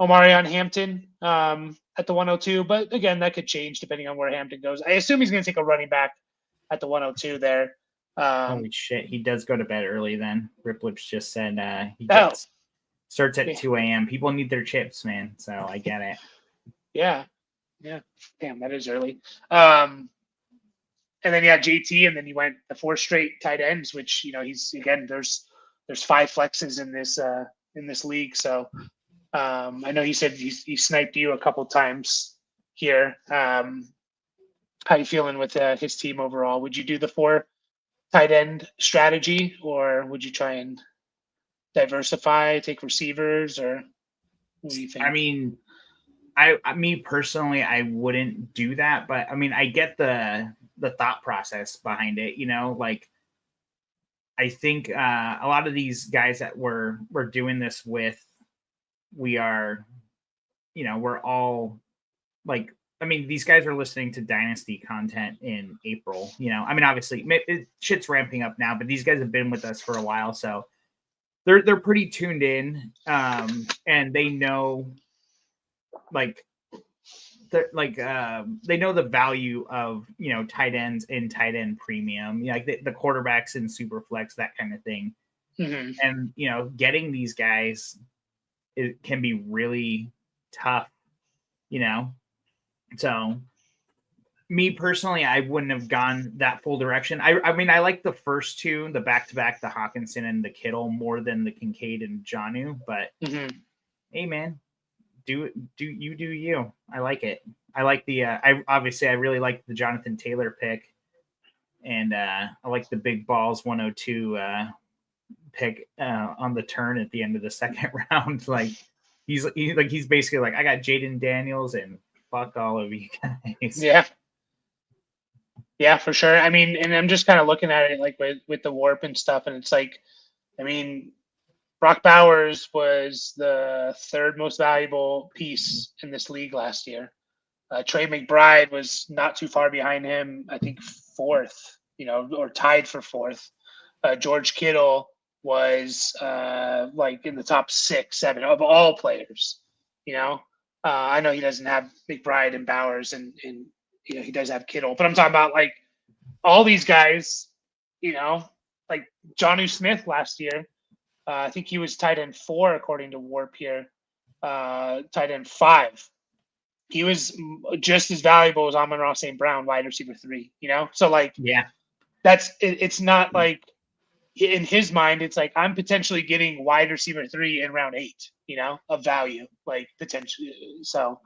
Omarion Hampton at the 102, but again, that could change depending on where Hampton goes. I assume he's going to take a running back at the 102 there. Holy shit, he does go to bed early then. Rip Lips just said he starts at 2 a.m. People need their chips, man, so I get it. Yeah. Damn, that is early. And then JT, and then he went the 4 straight tight ends, which he's again there's 5 flexes in this league, so I know he said he sniped you a couple times here. How you feeling with his team overall? Would you do the 4 tight end strategy, or would you try and diversify, take receivers, or what do you think? I mean, me personally, I wouldn't do that, but I mean, I get the thought process behind it. Like I think a lot of these guys that we're doing this with, we are, we're all like. I mean, these guys are listening to Dynasty content in April. I mean, obviously, shit's ramping up now, but these guys have been with us for a while, so they're pretty tuned in, and they know, like, they know the value of, tight ends and tight end premium, like the quarterbacks in super flex, that kind of thing. Mm-hmm. And getting these guys, it can be really tough, so me personally, I wouldn't have gone that full direction. I mean, I like the first two, the back-to-back, the Hawkinson and the Kittle, more than the Kincaid and Jonnu. But hey, man, do you? I like it. I like the. I really like the Jonathan Taylor pick, and I like the big balls 102 pick on the turn at the end of the second round. Like he's basically like, I got Jaden Daniels and fuck all of you guys. Yeah. Yeah, for sure. I mean, and I'm just kind of looking at it like with the warp and stuff, and it's like, I mean, Brock Bowers was the third most valuable piece in this league last year. Trey McBride was not too far behind him. I think fourth, or tied for fourth. George Kittle was like in the top 6, 7 of all players. I know he doesn't have McBride and Bowers, and he does have Kittle, but I'm talking about like all these guys. Like Jonnu Smith last year. I think he was tight end 4 according to Warp here. Tight end 5. He was just as valuable as Amon-Ra St. Brown, wide receiver 3. So like, yeah, that's it. It's not like in his mind, it's like I'm potentially getting wide receiver 3 in round 8. Of value, like potentially. So,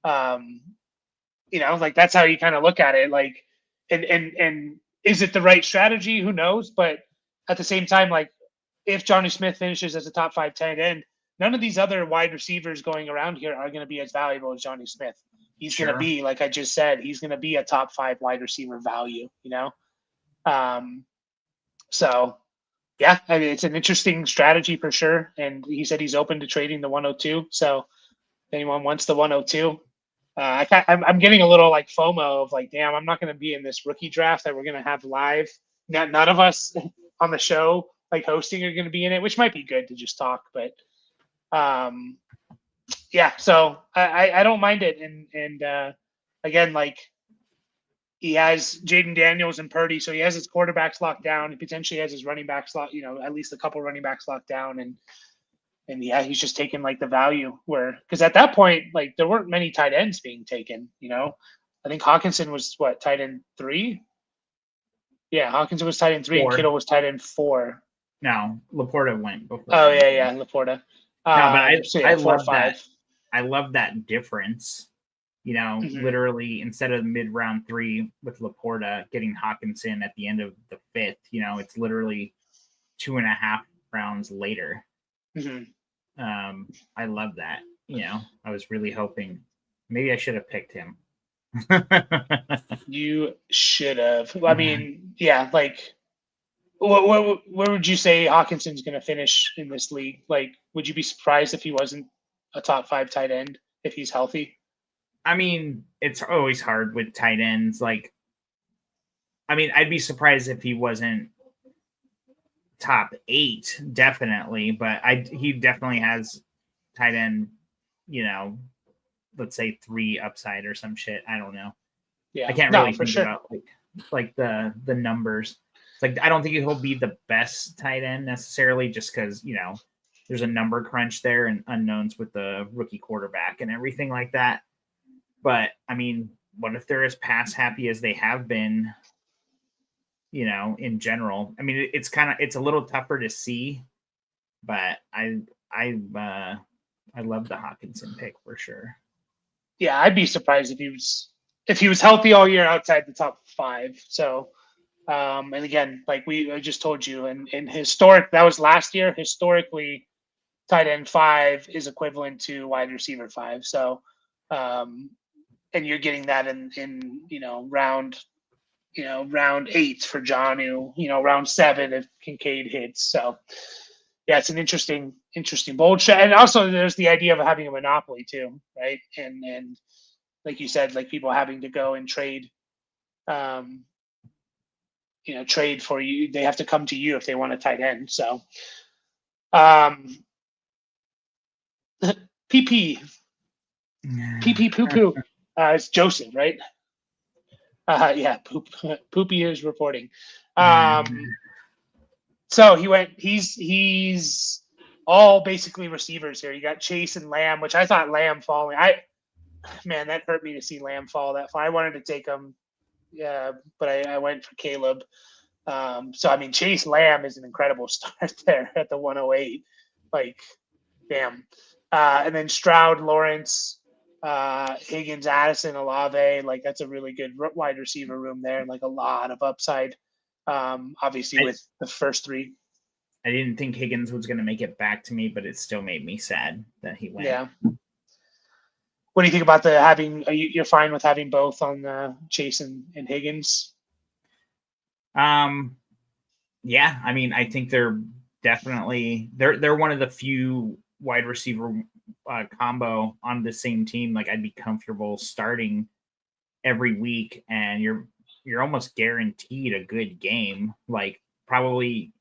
like that's how you kind of look at it. Like, and is it the right strategy? Who knows? But at the same time, like, if Jonnu Smith finishes as a top 5 tight end, none of these other wide receivers going around here are going to be as valuable as Jonnu Smith. He's going to be, like I just said, he's going to be a top 5 wide receiver value, So, yeah, I mean, it's an interesting strategy for sure. And he said he's open to trading the 102. So, if anyone wants the 102, I'm getting a little like FOMO of like, damn, I'm not going to be in this rookie draft that we're going to have live. None of us on the show like hosting are going to be in it, which might be good to just talk. But yeah, so I don't mind it. And again, like he has Jaden Daniels and Purdy, so he has his quarterbacks locked down. He potentially has his running backs locked, at least a couple running backs locked down. And yeah, he's just taking like the value because at that point, like there weren't many tight ends being taken. I think Hawkinson was tight end 3. Yeah, Hawkinson was tight end 3, 4. And Kittle was tight end 4. No, Laporta went before. Oh yeah, Laporta. No, but I 4, love 5. that. I love that difference. Literally instead of mid-round 3 with Laporta getting Hawkinson at the end of the 5th, it's literally 2.5 rounds later. I love that. I was really hoping maybe I should have picked him. You should have. I mean, yeah, like where would you say Hawkinson's going to finish in this league? Like, would you be surprised if he wasn't a top 5 tight end if he's healthy? I mean, it's always hard with tight ends. Like, I mean, I'd be surprised if he wasn't top 8, definitely. But he definitely has tight end, let's say 3 upside or some shit. I don't know. Yeah, I can't really think about like the numbers. It's like I don't think he'll be the best tight end necessarily, just because there's a number crunch there and unknowns with the rookie quarterback and everything like that. But I mean, what if they're as pass happy as they have been? In general. I mean, it's a little tougher to see, but I love the Hawkinson pick for sure. Yeah, I'd be surprised if he was healthy all year outside the top 5. So, and again, like I just told you, and historic, that was last year. Historically, tight end 5 is equivalent to wide receiver 5. So, and you're getting that in round 8 for Jonnu, round 7 if Kincaid hits. So yeah, it's an interesting bold shot. And also there's the idea of having a monopoly too, right? And like you said, like people having to go and trade, trade for you. They have to come to you if they want a tight end. So PP poo poo. It's Joseph, right? Yeah, Poopy is reporting. So he's all basically receivers here. You got Chase and Lamb, which I thought Lamb falling. Man, that hurt me to see Lamb fall that far. I wanted to take him, yeah, but I went for Caleb. So I mean, Chase Lamb is an incredible start there at the 108. Like, damn. And then Stroud, Lawrence, Higgins, Addison, Olave. Like, that's a really good wide receiver room there. Like, a lot of upside. Obviously, with the first three. I didn't think Higgins was going to make it back to me, but it still made me sad that he went. Yeah. What do you think about you're fine with having both on Chase and Higgins? Yeah, I mean, I think they're definitely they're one of the few wide receiver combo on the same team. Like, I'd be comfortable starting every week, and you're almost guaranteed a good game. Like, probably,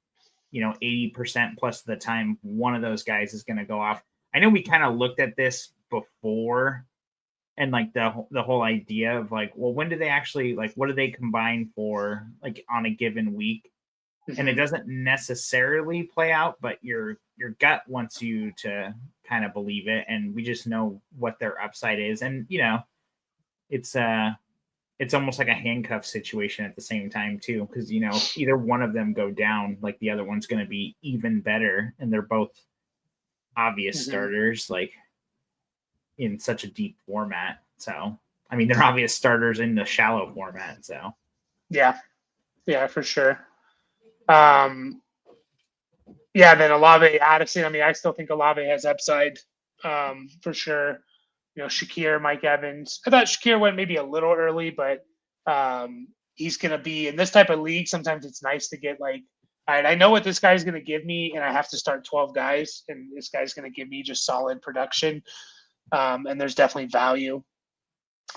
80% plus of the time, one of those guys is going to go off. I know we kind of looked at this before, and like the whole idea of like, well, when do they actually, like, what do they combine for, like, on a given week? Mm-hmm. And it doesn't necessarily play out, but your gut wants you to kind of believe it, and we just know what their upside is. And it's almost like a handcuff situation at the same time too, because either one of them go down, like, the other one's going to be even better, and they're both obvious starters, like, in such a deep format. So I mean, they're obvious starters in the shallow format. So yeah, for sure. Yeah, then Olave, Addison. I mean, I still think Olave has upside, for sure. Shakir, Mike Evans. I thought Shakir went maybe a little early, but he's going to be in this type of league. Sometimes it's nice to get like, all right, I know what this guy's going to give me, and I have to start 12 guys, and this guy's going to give me just solid production. And there's definitely value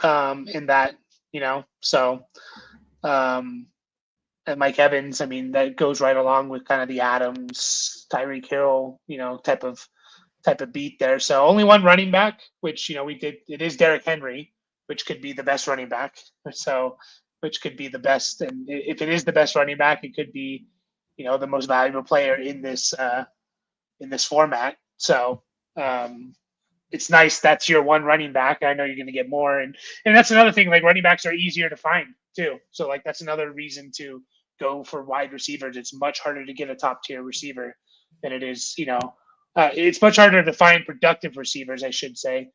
in that, so and Mike Evans, I mean, that goes right along with kind of the Adams, Tyreek Hill, type of beat there. So only one running back, which, it is Derrick Henry, which could be the best running back. So, which could be the best. And if it is the best running back, it could be, the most valuable player in this format. So, it's nice that's your one running back. I know you're going to get more. And that's another thing, like, running backs are easier to find too. So, like, that's another reason to go for wide receivers. It's much harder to get a top tier receiver than it is, it's much harder to find productive receivers, I should say,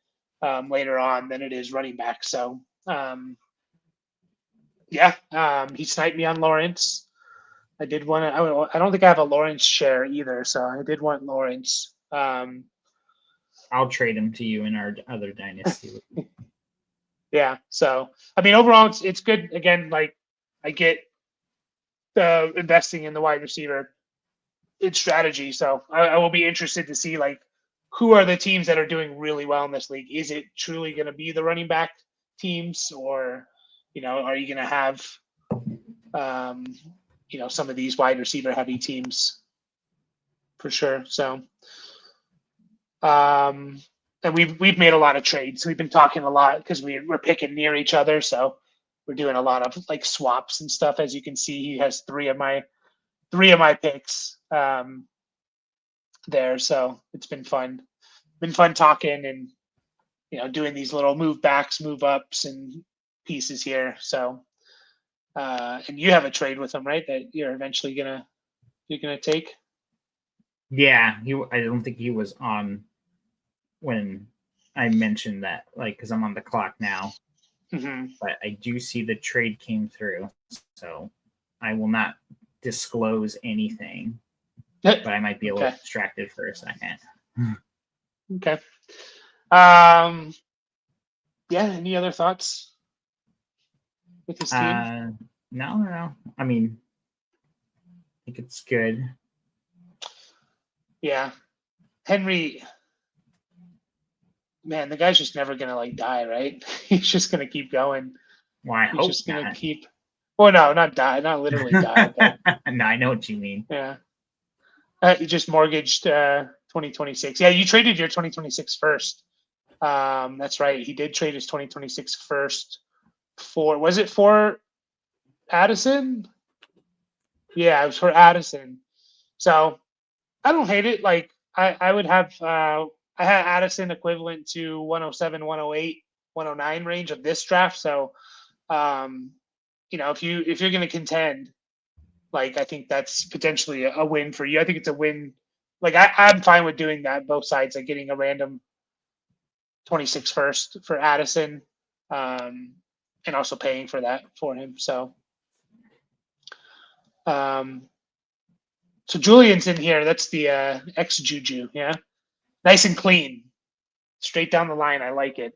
later on than it is running back. So, he sniped me on Lawrence. I did want to, I don't think I have a Lawrence share either. So I did want Lawrence. I'll trade him to you in our other dynasty. Yeah. So, I mean, overall, it's good. Again, like, I get the investing in the wide receiver in strategy. So I will be interested to see, like, who are the teams that are doing really well in this league? Is it truly going to be the running back teams, or, are you going to have, some of these wide receiver heavy teams for sure. So, and we've made a lot of trades. We've been talking a lot because we're picking near each other. So we're doing a lot of, like, swaps and stuff. As you can see, he has three of my picks there. So it's been fun. Talking and, doing these little move backs, move ups and pieces here. So, and you have a trade with him, right? That you're eventually you're gonna take. Yeah, I don't think he was on when I mentioned that, like, because I'm on the clock now. Mm-hmm. But I do see the trade came through, so I will not disclose anything. But I might be a little distracted for a second. Okay. Yeah. Any other thoughts with this team? No. I mean, I think it's good. Yeah. Henry, man, the guy's just never gonna, like, die, right? He's just gonna keep going. Well, I He's hope just gonna not. keep. Well, no, not die, not literally die. But, no, I know what you mean. Yeah. You just mortgaged 2026. Yeah, you traded your 2026 first That's right. He did trade his 2026 first for Addison? Yeah, it was for Addison. So I don't hate it. Like I would have I had Addison equivalent to 107, 108, 109 range of this draft. So if you're gonna contend, like I think that's potentially a win for you. I think it's a win. Like I'm fine with doing that, both sides, like getting a random 26 first for Addison, and also paying for that for him. So so Julian's in here. That's the ex Juju, yeah. Nice and clean. Straight down the line. I like it.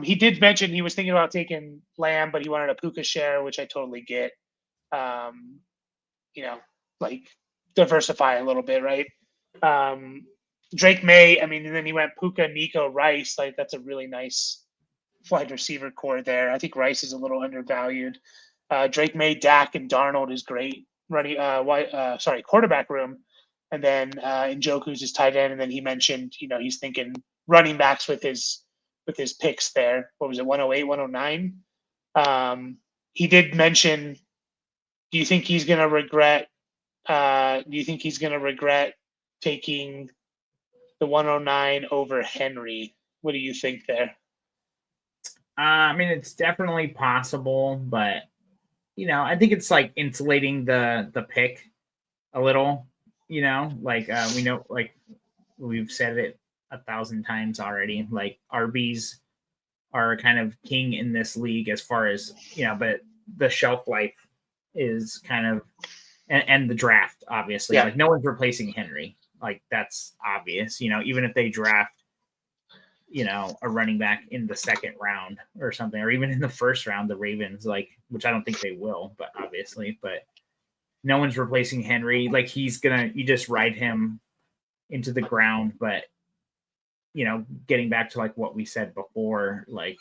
He did mention he was thinking about taking Lamb, but he wanted a Puka share, which I totally get. Like diversify a little bit, right? Drake May, and then he went Puka, Nico, Rice. Like that's a really nice wide receiver core there. I think Rice is a little undervalued. Drake May, Dak, and Darnold is great running. Quarterback room, and then Njoku's his tight end, and then he mentioned he's thinking running backs with his picks there. What was it, 108, 109? He did mention. Do you think he's gonna regret? Taking the 109 over Henry? What do you think there? It's definitely possible, but I think it's like insulating the pick a little. We know, like we've said it 1,000 times already. Like RBs are kind of king in this league as far as but the shelf life is kind of and the draft obviously. Like no one's replacing Henry. Like that's obvious. Even if they draft a running back in the second round or something, or even in the first round, the Ravens, which I don't think they will, but no one's replacing Henry. Like you just ride him into the ground. But, getting back to like what we said before, like,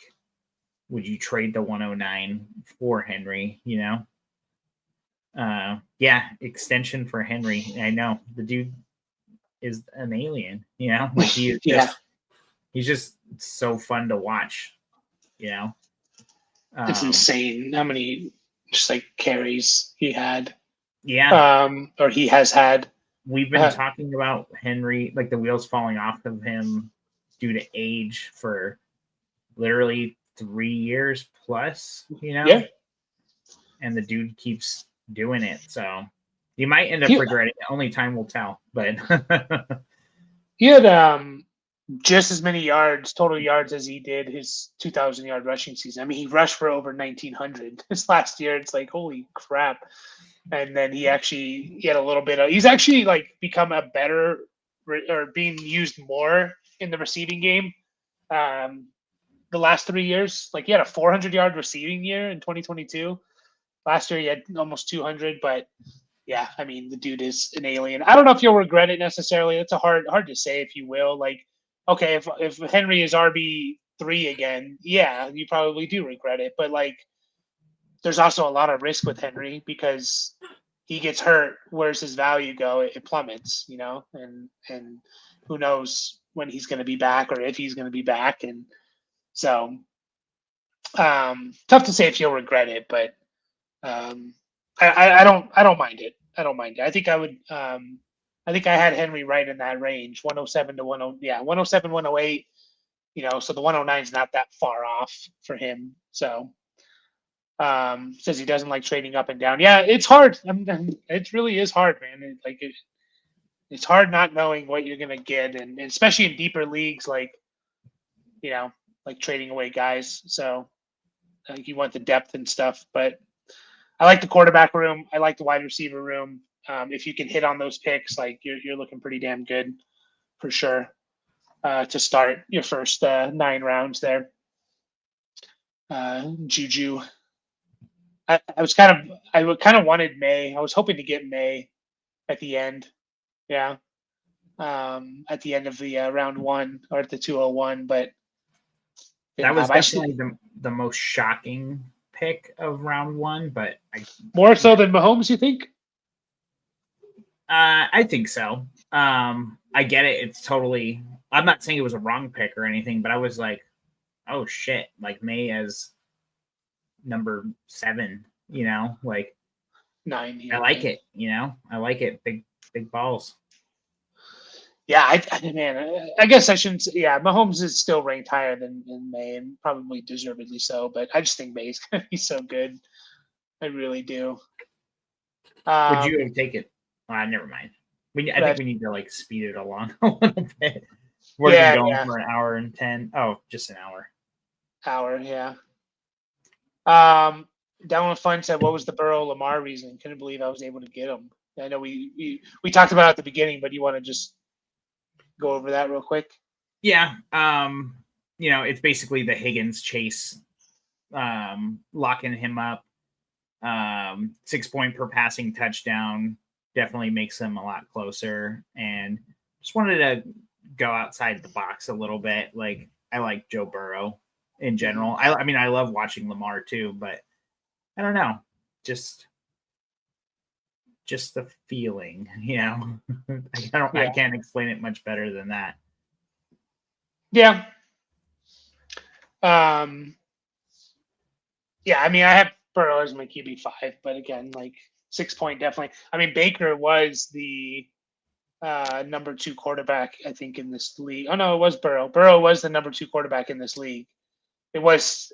would you trade the 109 for Henry, extension for Henry. I know the dude is an alien, like he is he's just so fun to watch, It's insane how many just like carries he had. Or he has had. We've been talking about Henry, like the wheels falling off of him due to age for literally 3 years plus, and the dude keeps doing it. So you might end up regretting it. Only time will tell. But he had just as many total yards as he did his 2,000-yard rushing season. He rushed for over 1,900 this last year. It's like, holy crap. And then he had a little bit of, he's actually like become a better or being used more in the receiving game the last 3 years. Like he had a 400-yard receiving year in 2022. Last year he had almost 200, but yeah, the dude is an alien. I don't know if you'll regret it necessarily. It's hard to say if you will. Like, okay, if Henry is RB3 again, yeah, you probably do regret it. But like, there's also a lot of risk with Henry because he gets hurt. Where's his value go? It plummets, and who knows when he's going to be back or if he's going to be back. And so, tough to say if you'll regret it, but I don't mind it. I think I would. I think I had Henry right in that range, 107 to 10. Yeah, 107, 108. So the 109 is not that far off for him. So says he doesn't like trading up and down. Yeah, it's hard. It really is hard, man. It's hard not knowing what you're gonna get, and especially in deeper leagues, like trading away guys. So you want the depth and stuff, but I like the quarterback room. I like the wide receiver room. If you can hit on those picks, like you're looking pretty damn good for sure to start your first 9 rounds there. Juju. I kind of wanted May. I was hoping to get May at the end. Yeah. At the end of the round 1 or at the 201, but that was definitely the most shocking pick of round 1, but more so than Mahomes, you think? I think so. I get it. It's totally. I'm not saying it was a wrong pick or anything, but I was like, oh shit, like May as number 7. Like 9. I like it. I like it. Big balls. Yeah, man, I guess I shouldn't say, yeah, Mahomes is still ranked higher than May, and probably deservedly so, but I just think May's going to be so good. I really do. Would you have taken? Never mind. I think we need to like speed it along a little bit. We're going for an hour and 10. Oh, just an hour. Yeah. Down with Fun said, "What was the Burrow Lamar reason? Couldn't believe I was able to get him." I know we talked about it at the beginning, but you want to just go over that real quick? Yeah. It's basically the Higgins chase, locking him up. 6 point per passing touchdown definitely makes them a lot closer, and just wanted to go outside the box a little bit. Like I like Joe Burrow in general. I mean, I love watching Lamar too, but I don't know, just the feeling, I can't explain it much better than that. Yeah. Yeah, I mean, I have Burrow as my QB5, but again, like 6 point definitely. I mean, Baker was the number 2 quarterback, I think, in this league. Oh no, it was Burrow. Burrow was the number 2 quarterback in this league. It was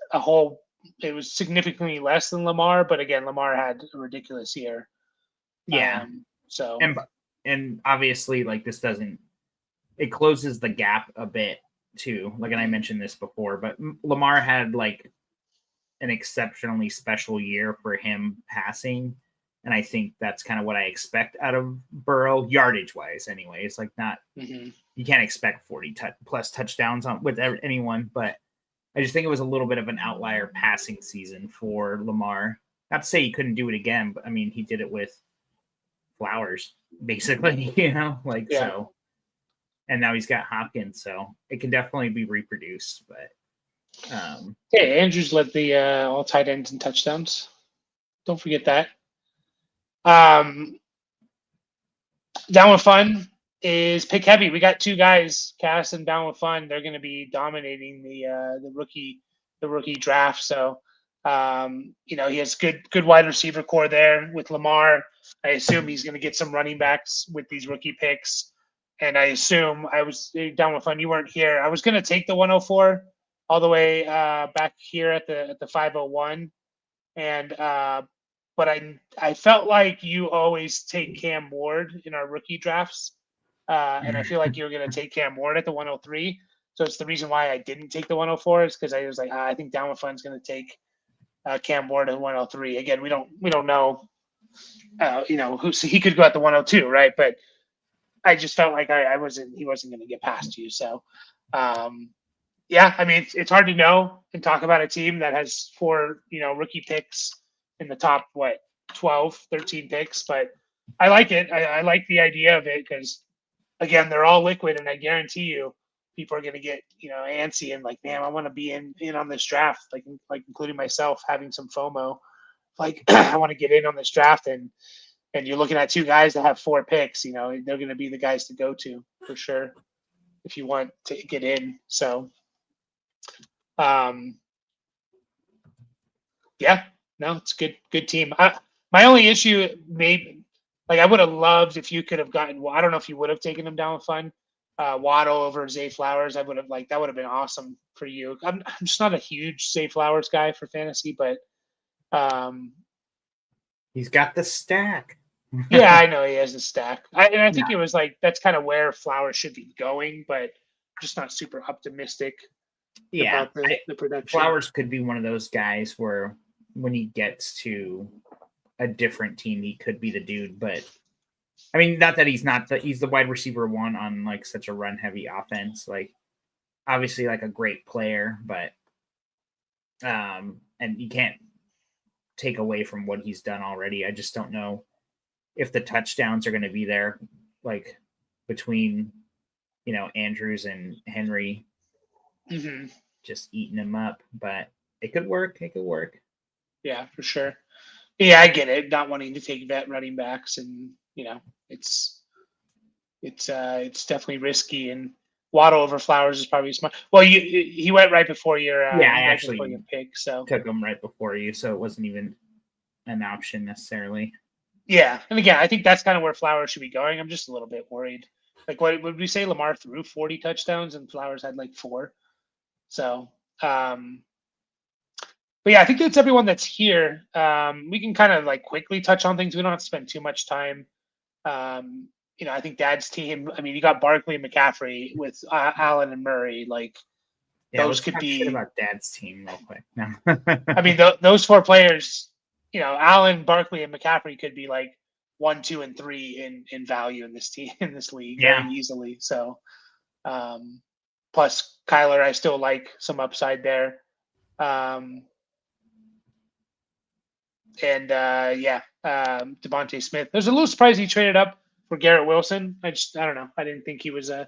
significantly less than Lamar, but again, Lamar had a ridiculous year. Yeah. So and obviously, like it closes the gap a bit too. Like, and I mentioned this before, but Lamar had like an exceptionally special year for him passing. And I think that's kind of what I expect out of Burrow, yardage wise, anyway. It's like you can't expect 40 plus touchdowns with anyone, but I just think it was a little bit of an outlier passing season for Lamar. Not to say he couldn't do it again, but I mean, he did it with Flowers, basically, so. And now he's got Hopkins, so it can definitely be reproduced. But hey, Andrews led the all tight ends and touchdowns. Don't forget that. Down with Fun is pick heavy. We got 2 guys, Cass and Down with Fun. They're going to be dominating the rookie draft. So he has good wide receiver core there with Lamar. I assume he's going to get some running backs with these rookie picks. And I assume I was Down with Fun. You weren't here. I was going to take the 104 all the way back here at the 501, and but I felt like you always take Cam Ward in our rookie drafts, and I feel like you were going to take Cam Ward at the 103. So it's the reason why I didn't take the 104 is because I was like, I think Down with Fun's going to take Cam Ward at 103. Again, we don't know, so he could go at the 102, right? But I just felt like he wasn't going to get past you. So, yeah, I mean, it's hard to know and talk about a team that has 4, rookie picks in the top, 12, 13 picks, but I like it. I like the idea of it because, again, they're all liquid, and I guarantee you people are going to get, antsy and like, man, I want to be in on this draft, like including myself having some FOMO. Like, I want to get in on this draft, and you're looking at 2 guys that have 4 picks, they're going to be the guys to go to for sure if you want to get in. So, yeah, no, it's good team. My only issue, maybe, like I would have loved if you could have gotten. I don't know if you would have taken him down with Fun, Waddle over Zay Flowers. I would have that would have been awesome for you. I'm just not a huge Zay Flowers guy for fantasy, but he's got the stack. Yeah, I know he has the stack. I think it was like that's kind of where Flowers should be going, but just not super optimistic. Yeah, about the production. Flowers could be one of those guys where when he gets to a different team, he could be the dude. But I mean, not that he's the wide receiver 1 on like such a run heavy offense. Like obviously like a great player, but and you can't take away from what he's done already. I just don't know if the touchdowns are going to be there, like between Andrews and Henry. Just eating him up, but it could work. Yeah, for sure. Yeah, I get it. Not wanting to take vet running backs, and it's it's definitely risky, and Waddle over Flowers is probably smart. Well, he went right before your I actually before your pick, so took him right before you, so it wasn't even an option necessarily. Yeah, and again, I think that's kind of where Flowers should be going. I'm just a little bit worried. Like, what would we say? Lamar threw 40 touchdowns, and Flowers had like 4. So, but yeah, I think that's everyone that's here. We can kind of like quickly touch on things. We don't have to spend too much time. I think Dad's team. I mean, you got Barkley and McCaffrey with Allen and Murray. Like, those could be. Shit about Dad's team real quick. No. I mean, those 4 players. Allen, Barkley, and McCaffrey could be like 1, 2, and 3 in value in this team in this league very easily. So, plus Kyler, I still like some upside there. Devontae Smith. There's a little surprise he traded up for Garrett Wilson. I don't know. I didn't think he was a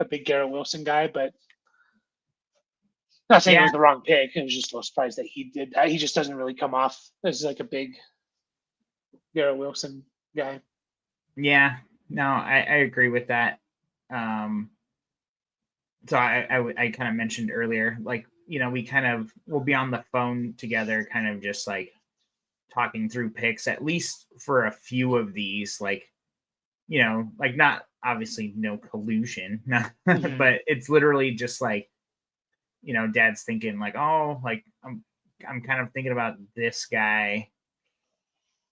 big Garrett Wilson guy, but not saying it was the wrong pick. I was just a little surprised that he did that. He just doesn't really come off as like a big Garrett Wilson guy. Yeah, no, I agree with that. So I kind of mentioned earlier, like, we'll be on the phone together, kind of just like talking through picks, at least for a few of these, like, like not obviously no collusion, but it's literally just like, Dad's thinking like, oh, like I'm kind of thinking about this guy,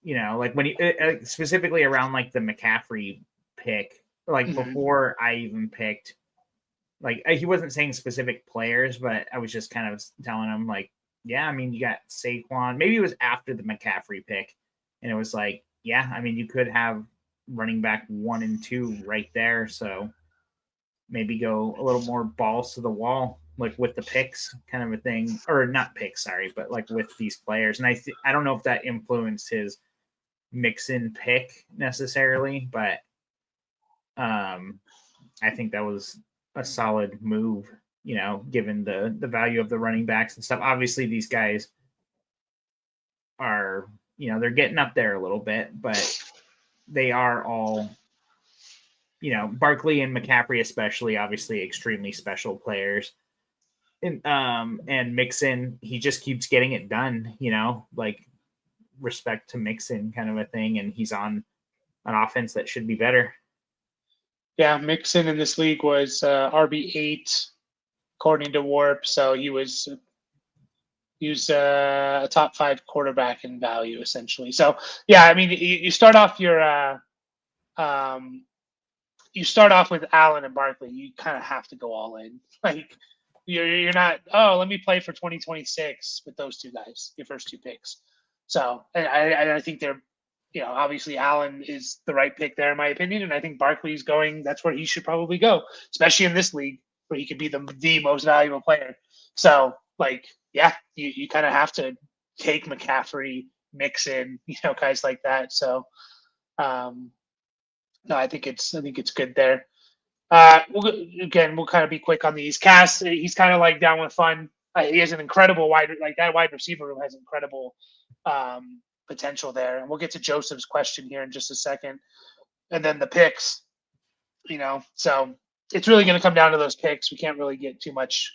like when he specifically around like the McCaffrey pick, like before I even picked, like he wasn't saying specific players, but I was just kind of telling him like, yeah, I mean, you got Saquon. Maybe it was after the McCaffrey pick, and it was like, yeah, I mean, you could have running back 1 and 2 right there. So maybe go a little more balls to the wall, like with the picks kind of a thing, or not picks, sorry, but like with these players. And I don't know if that influenced his mix-in pick necessarily, but I think that was a solid move, given the value of the running backs and stuff. Obviously, these guys are, they're getting up there a little bit, but they are all, Barkley and McCaffrey especially, obviously extremely special players. And Mixon, he just keeps getting it done, like respect to Mixon kind of a thing, and he's on an offense that should be better. Yeah, Mixon in this league was RB8 according to Warp, so he was a top 5 quarterback in value essentially. So yeah, I mean, you start off with Allen and Barkley. You kind of have to go all in. Like you're not. Oh, let me play for 2026 with those 2 guys, your first 2 picks. So and I think they're. Obviously Allen is the right pick there in my opinion, and I think Barkley's going. That's where he should probably go, especially in this league where he could be the most valuable player. So, like, yeah, you kind of have to take McCaffrey, Mixon, guys like that. So, no, I think it's good there. We'll kind of be quick on these. Cass, he's kind of like down with fun. He has an incredible wide receiver room has incredible potential there. And we'll get to Joseph's question here in just a second. And then the picks, so it's really going to come down to those picks. We can't really get too much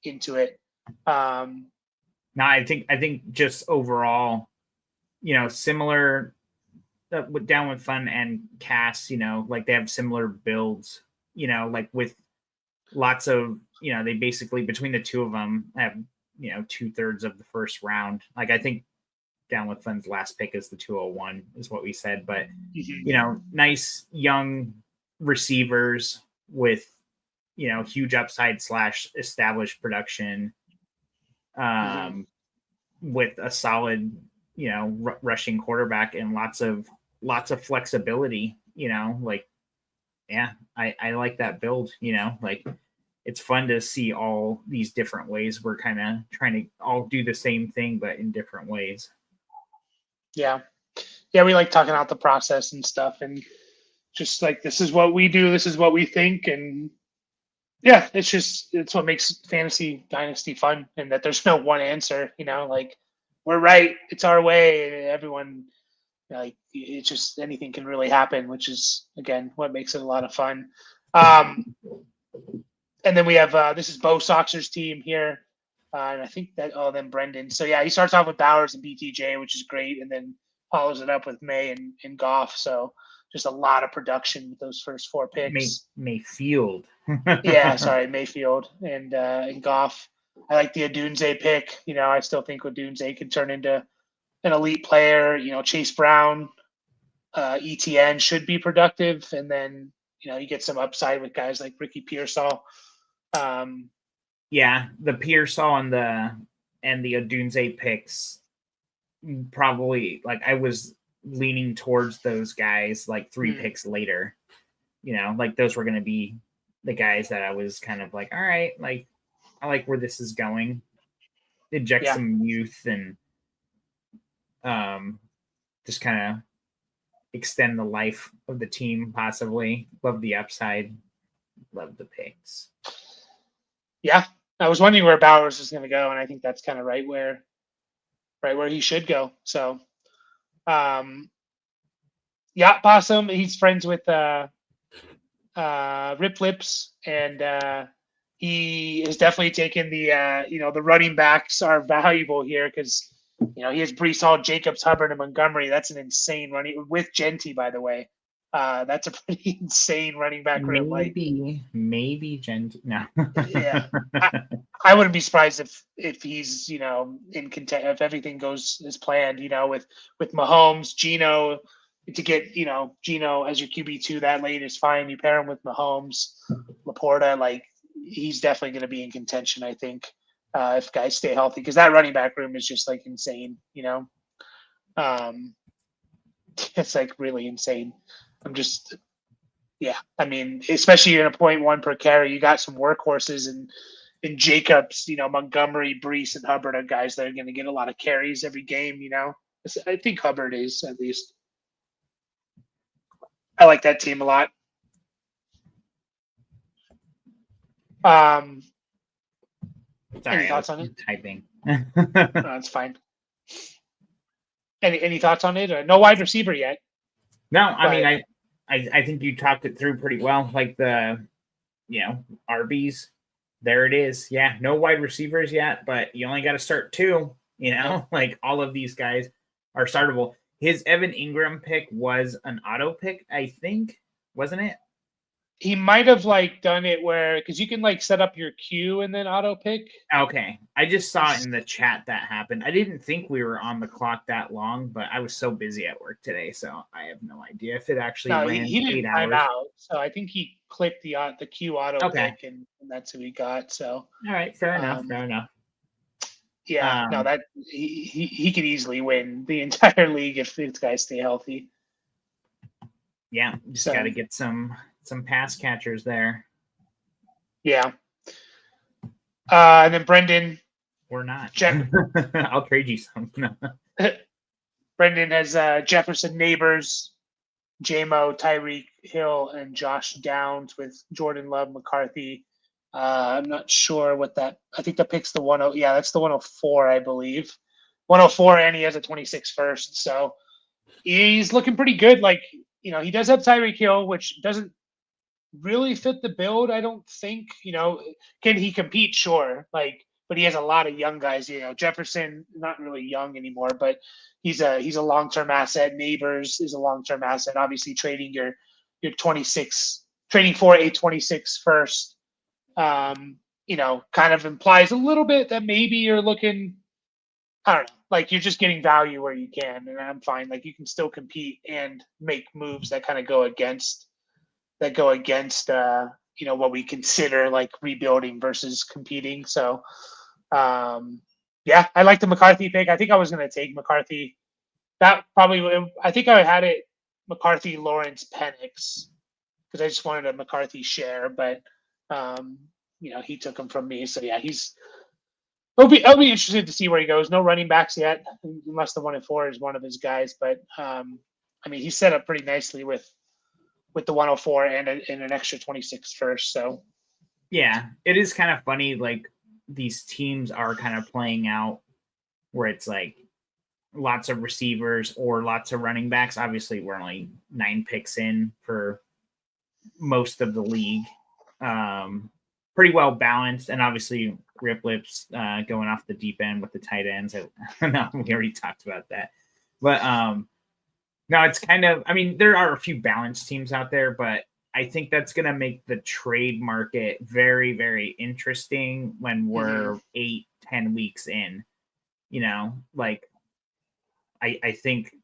into it. No, I think just overall, similar with Down with Fun and Cass, like they have similar builds, like with lots of, they basically between the 2 of them have, 2/3 of the first round. Like I think Down with Fun's last pick is the 201 is what we said, but nice young receivers with, huge upside / established production, with a solid, rushing quarterback and lots of flexibility, like, yeah, I like that build, like it's fun to see all these different ways. We're kind of trying to all do the same thing, but in different ways. Yeah. Yeah. We like talking out the process and stuff, and just like, this is what we do. This is what we think. And yeah, it's what makes fantasy dynasty fun, and that there's no one answer, like we're right. It's our way. And everyone Like it's just anything can really happen, which is again what makes it a lot of fun. And then we have this is Bo Soxer's team here, and I think that then Brendan. So yeah, he starts off with Bowers and BTJ, which is great, and then follows it up with May and Goff. So just a lot of production with those first 4 picks. Mayfield. Yeah, sorry, Mayfield and Goff. I like the Odunze pick. I still think Odunze can turn into an elite player. Chase Brown, ETN should be productive, and then you get some upside with guys like Ricky Pearsall. Yeah, the Pearsall and the Odunze picks probably, like, I was leaning towards those guys like 3 picks later. Like those were going to be the guys that I was kind of like, all right, like I like where this is going. Inject some youth and just kind of extend the life of the team, possibly. Love the upside. Love the picks. Yeah. I was wondering where Bowers is going to go, and I think that's kind of right where he should go. So, Possum, he's friends with Rip Lips, and he has definitely taken the running backs are valuable here because he has Brees Hall, Jacobs, Hubbard, and Montgomery. That's an insane running with Genty, by the way. That's a pretty insane running back room. Maybe Genty. No. Yeah, I wouldn't be surprised if he's in content if everything goes as planned. With Mahomes, Geno. To get Geno as your QB2 that late is fine. You pair him with Mahomes, Laporta, like he's definitely going to be in contention. I think if guys stay healthy, because that running back room is just like insane. It's like really insane. I mean, especially in a 0.1 per carry, you got some workhorses and Jacobs, Montgomery, Brees, and Hubbard are guys that are going to get a lot of carries every game. I think Hubbard is at least. I like that team a lot. Sorry, any thoughts on it? Typing. No, that's fine. Any thoughts on it? No wide receiver yet. No, I mean, I think you talked it through pretty well. Like the, RBs, there it is. Yeah, no wide receivers yet, but you only got to start 2. Like all of these guys are startable. His Evan Ingram pick was an auto pick, I think, wasn't it? He might have done it where, because you can set up your queue and then auto pick. Okay, I just saw in the chat that happened. I didn't think we were on the clock that long, but I was so busy at work today, so I have no idea if it actually ran he didn't 8 time hours. Out, so I think he clicked the queue auto pick, and that's who he got. So all right, fair enough. Yeah, that he could easily win the entire league if these guys stay healthy. Yeah, just got to get some pass catchers there. Yeah. And then Brendan. Or not. I'll trade you some. Brendan has Jefferson, Neighbors, JMO, Tyreek Hill, and Josh Downs with Jordan Love, McCarthy. I'm not sure what that. I think that picks the 10. Yeah, that's the 104, I believe. 104, and he has a 26 first. So he's looking pretty good. He does have Tyreek Hill, which doesn't really fit the build, I don't think. Can he compete? Sure. But he has a lot of young guys. Jefferson, not really young anymore, but he's a long-term asset. Neighbors is a long-term asset. Obviously, trading your 26, trading for a 26 first. Kind of implies a little bit that maybe you're looking, I don't know, you're just getting value where you can, and I'm fine. You can still compete and make moves that kind of go against what we consider rebuilding versus competing. So, I like the McCarthy pick. I think I was going to take McCarthy. I think I had it McCarthy, Lawrence, Penix, because I just wanted a McCarthy share, but he took him from me. So yeah, I'll be interested to see where he goes. No running backs yet, unless the 104 is one of his guys. But he's set up pretty nicely with the 104 and an extra 26 first. So yeah, it is kind of funny. These teams are kind of playing out where it's lots of receivers or lots of running backs. Obviously, we're only 9 picks in for most of the league. Pretty well balanced, and obviously Riplip's going off the deep end with the tight ends. No, we already talked about that, but no, it's kind of. I mean, there are a few balanced teams out there, but I think that's going to make the trade market very, very interesting when we're 8-10 weeks in. You know, like I think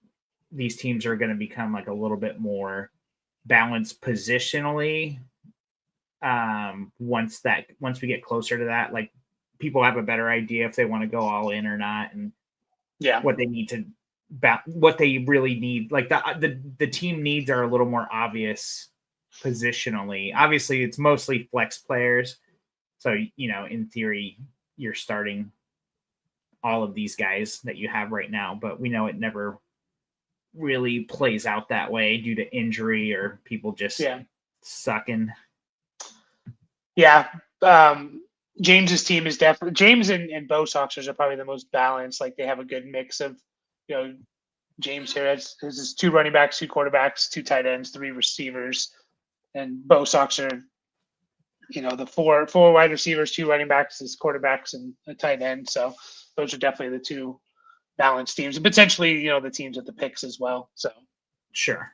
these teams are going to become like a little bit more balanced positionally. Once we get closer to that, like people have a better idea if they want to go all in or not, and what they need to what they really need. Like the team needs are a little more obvious positionally. Obviously, it's mostly flex players, so in theory, you're starting all of these guys that you have right now, but we know it never really plays out that way due to injury or people just sucking. Yeah. James's team is definitely James and Bo Soxers are probably the most balanced. Like they have a good mix of, James here has his 2 running backs, 2 quarterbacks, 2 tight ends, 3 receivers, and Bo Soxer, the four wide receivers, 2 running backs, his quarterbacks, and a tight end. So those are definitely the 2 balanced teams, and potentially, the teams with the picks as well. So sure.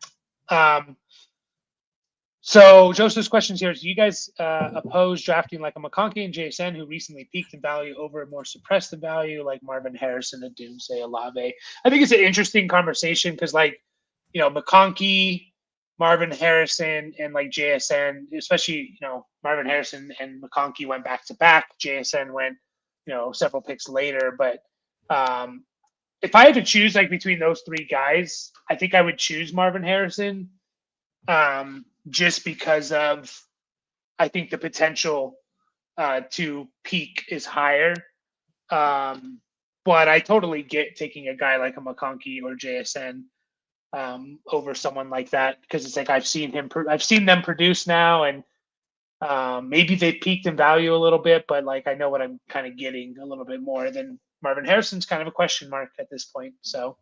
So Joseph's questions here: do you guys oppose drafting like a McConkey and JSN who recently peaked in value over a more suppressed in value like Marvin Harrison, a Doomsday, Olave? I think it's an interesting conversation because McConkey, Marvin Harrison, and like JSN, especially Marvin Harrison and McConkey went back to back. JSN went several picks later, but if I had to choose between those 3 guys, I think I would choose Marvin Harrison. Just because of, I think the potential to peak is higher. But I totally get taking a guy like a McConkey or JSN over someone like that, because it's like I've seen them produce now, and maybe they peaked in value a little bit, but I know what I'm kind of getting a little bit more than Marvin Harrison's kind of a question mark at this point. So,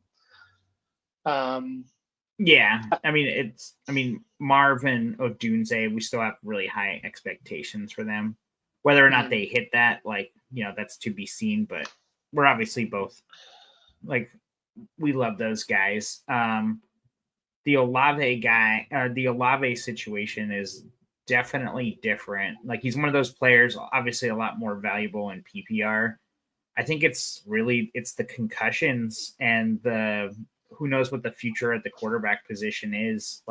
yeah, I mean, Marvin of Doomsday, we still have really high expectations for them. Whether or not they hit that, that's to be seen. But we're obviously both we love those guys. The Olave the Olave situation is definitely different. He's one of those players, obviously a lot more valuable in PPR. I think it's the concussions and who knows what the future at the quarterback position is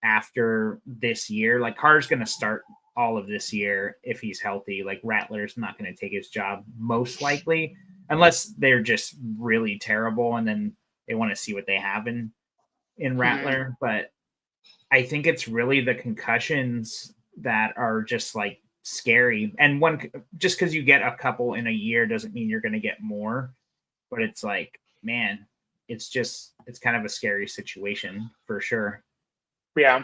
after this year. Carr's going to start all of this year if he's healthy. Rattler's not going to take his job most likely, unless they're just really terrible and then they want to see what they have in Rattler. But I think it's really the concussions that are just scary. And just because you get a couple in a year doesn't mean you're going to get more. But it's man, it's kind of a scary situation for sure. Yeah.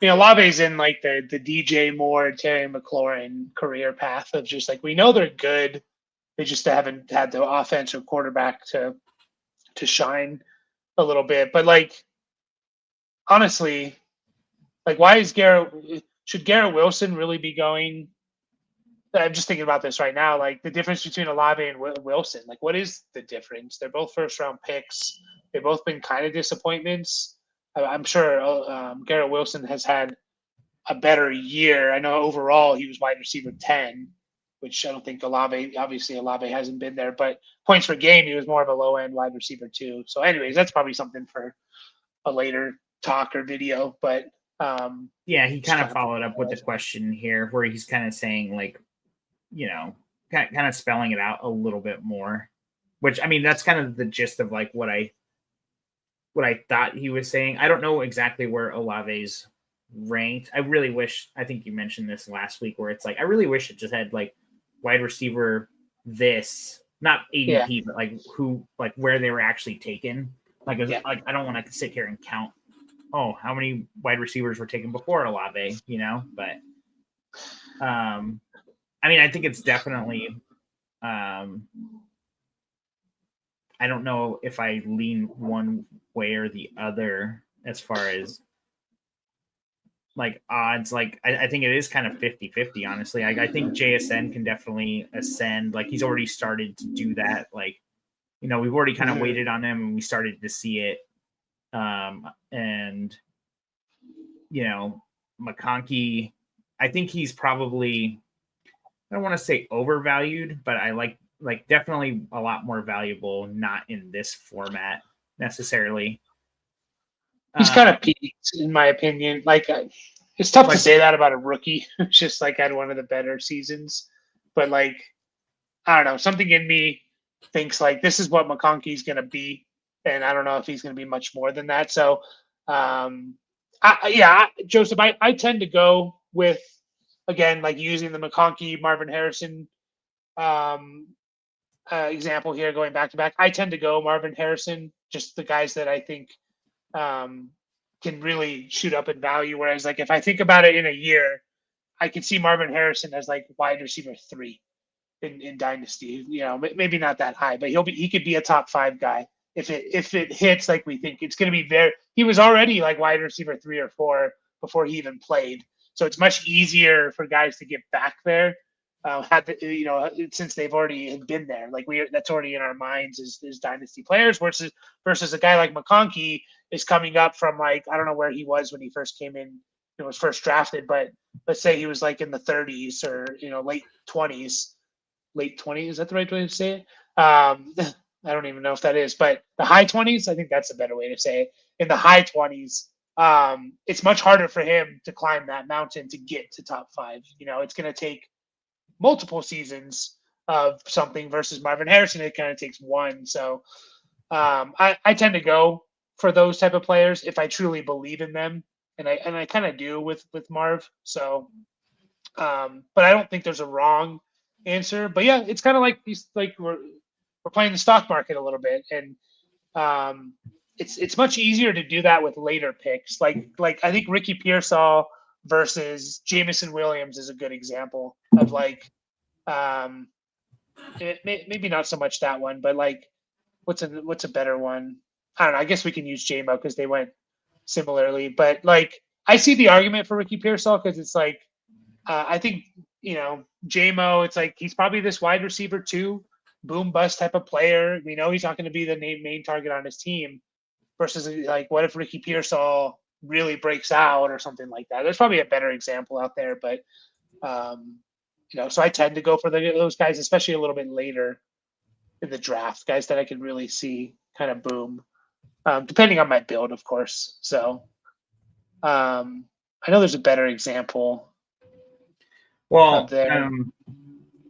Olave's in the DJ Moore, Terry McLaurin career path of just we know they're good. They just haven't had the offensive quarterback to shine a little bit. But honestly, why should Garrett Wilson really be going? I'm just thinking about this right now. The difference between Olave and Wilson, what is the difference? They're both 1st-round picks. They've both been kind of disappointments. I'm sure Garrett Wilson has had a better year. I know overall he was wide receiver 10, which I don't think Olave hasn't been there. But points per game, he was more of a low-end wide receiver 2. So anyways, that's probably something for a later talk or video. But yeah, he kind of followed up with the question here where he's kind of saying kind of spelling it out a little bit more, which that's kind of the gist of what I thought he was saying. I don't know exactly where Olave's ranked. I think you mentioned this last week where it's I really wish it just had wide receiver this, not ADP, but who, where they were actually taken. I don't want to sit here and count, how many wide receivers were taken before Olave, but I think it's definitely I don't know if I lean one way or the other as far as like odds. Like I think it is kind of 50-50, honestly. I think JSN can definitely ascend. Like he's already started to do that. Like, we've already kind of waited on him and we started to see it. And McConkey, I think he's probably, I don't want to say overvalued, but I like definitely a lot more valuable, not in this format necessarily. He's kind of peaked, in my opinion. Like, it's tough to say that about a rookie. It's just like had one of the better seasons, but like, I don't know, something in me thinks like this is what McConkey's going to be, and I don't know if he's going to be much more than that. So, Joseph, I tend to go with, again, like using the McConkey, Marvin Harrison example here, going back to back. I tend to go Marvin Harrison, just the guys that I think can really shoot up in value. Whereas, like, if I think about it in a year, I can see Marvin Harrison as like wide receiver 3 in Dynasty. Maybe not that high, but he could be a top 5 guy if it hits like we think it's going to be there. He was already like wide receiver 3 or 4 before he even played, so it's much easier for guys to get back there. Since they've already been there, like that's already in our minds as Dynasty players versus a guy like McConkey is coming up from, like, I don't know where he was when he first came in, was first drafted, but let's say he was like in the 30s or late 20s. Is that the right way to say it? I don't even know if that is, but the high 20s, I think that's a better way to say it. In the high 20s, it's much harder for him to climb that mountain to get to top 5. It's going to take multiple seasons of something versus Marvin Harrison. It kind of takes one. So I tend to go for those type of players if I truly believe in them, and I kind of do with Marv. So, but I don't think there's a wrong answer. But yeah, it's kind of like we're playing the stock market a little bit, and it's much easier to do that with later picks. Like I think Ricky Pearsall versus Jameson Williams is a good example of like, maybe not so much that one, but like, what's a better one? I don't know. I guess we can use JMO because they went similarly, but like, I see the argument for Ricky Pearsall because it's like, I think, JMO, it's like he's probably this wide receiver 2, boom bust type of player. We know he's not going to be the main target on his team. Versus, like, what if Ricky Pearsall really breaks out or something like that? There's probably a better example out there, but so I tend to go for those guys, especially a little bit later in the draft, guys that I can really see kind of boom, depending on my build, of course. So I know there's a better example. Well,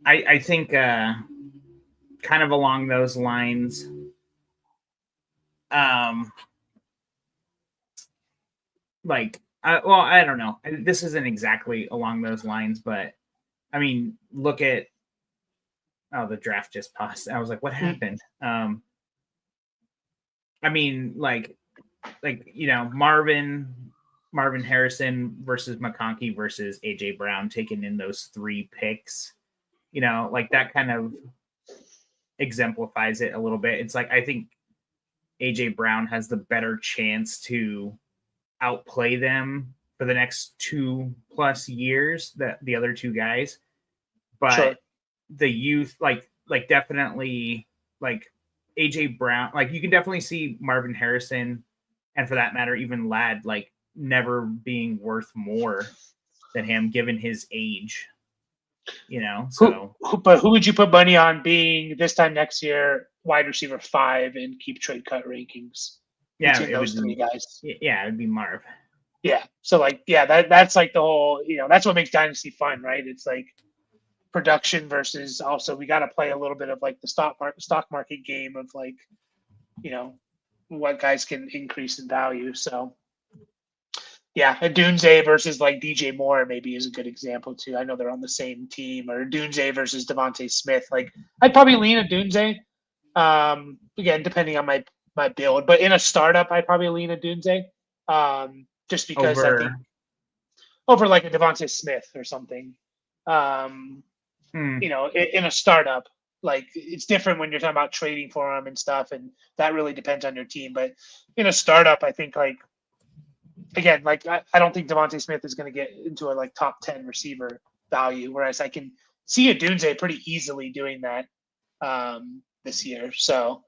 I think kind of along those lines. I don't know. This isn't exactly along those lines, but I mean, look at the draft just paused. I was like, what happened? I mean, Marvin Harrison versus McConkey versus AJ Brown taken in those 3 picks. Like that kind of exemplifies it a little bit. It's like, I think AJ Brown has the better chance to outplay them for the next 2+ years that the other 2 guys, but sure. The youth, like definitely, like AJ Brown, like you can definitely see Marvin Harrison, and for that matter, even Ladd, like never being worth more than him given his age. So but who would you put money on being this time next year wide receiver 5 and keep trade cut rankings? Yeah, between those 3 guys. Yeah, it'd be Marv. Yeah. So like, yeah, that's like the whole, that's what makes Dynasty fun, right? It's like production versus also we got to play a little bit of like the stock market game of like, what guys can increase in value. So yeah, a Dunze versus like DJ Moore maybe is a good example too. I know they're on the same team. Or Dunze versus Devontae Smith. Like, I'd probably lean a Dunze. Again, depending on my build, but in a startup, I'd probably lean a Dunze. Just because I think over like a Devontae Smith or something. In a startup, like it's different when you're talking about trading for him and stuff, and that really depends on your team. But in a startup, I think like again, like I don't think Devontae Smith is going to get into a like top 10 receiver value, whereas I can see a Dunze pretty easily doing that this year. So,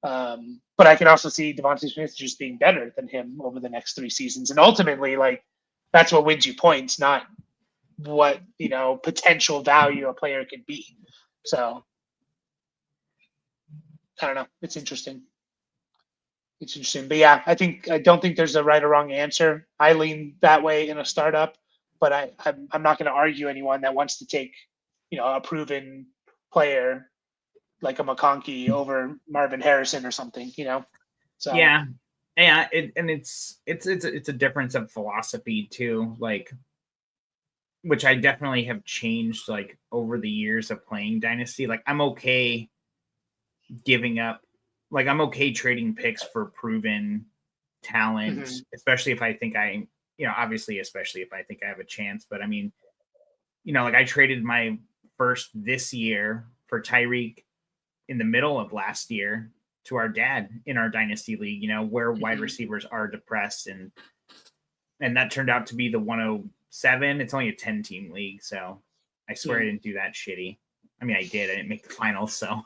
but I can also see Devontae Smith just being better than him over the next 3 seasons, and ultimately, like that's what wins you points, not what potential value a player could be. So, I don't know. It's interesting. It's interesting. But yeah, I don't think there's a right or wrong answer. I lean that way in a startup, but I'm not going to argue anyone that wants to take, a proven player like a McConkey over Marvin Harrison or something, So yeah, it's a difference of philosophy too, like, which I definitely have changed like over the years of playing Dynasty. Like I'm okay giving up, like I'm okay trading picks for proven talent, especially if I think obviously, especially if I think I have a chance. But I mean, like I traded my first this year for Tyreek in the middle of last year to our dad in our Dynasty league, where wide receivers are depressed, and that turned out to be the 107. It's only a 10-team league, so I swear I didn't do that shitty. I mean, I did. I didn't make the finals, so.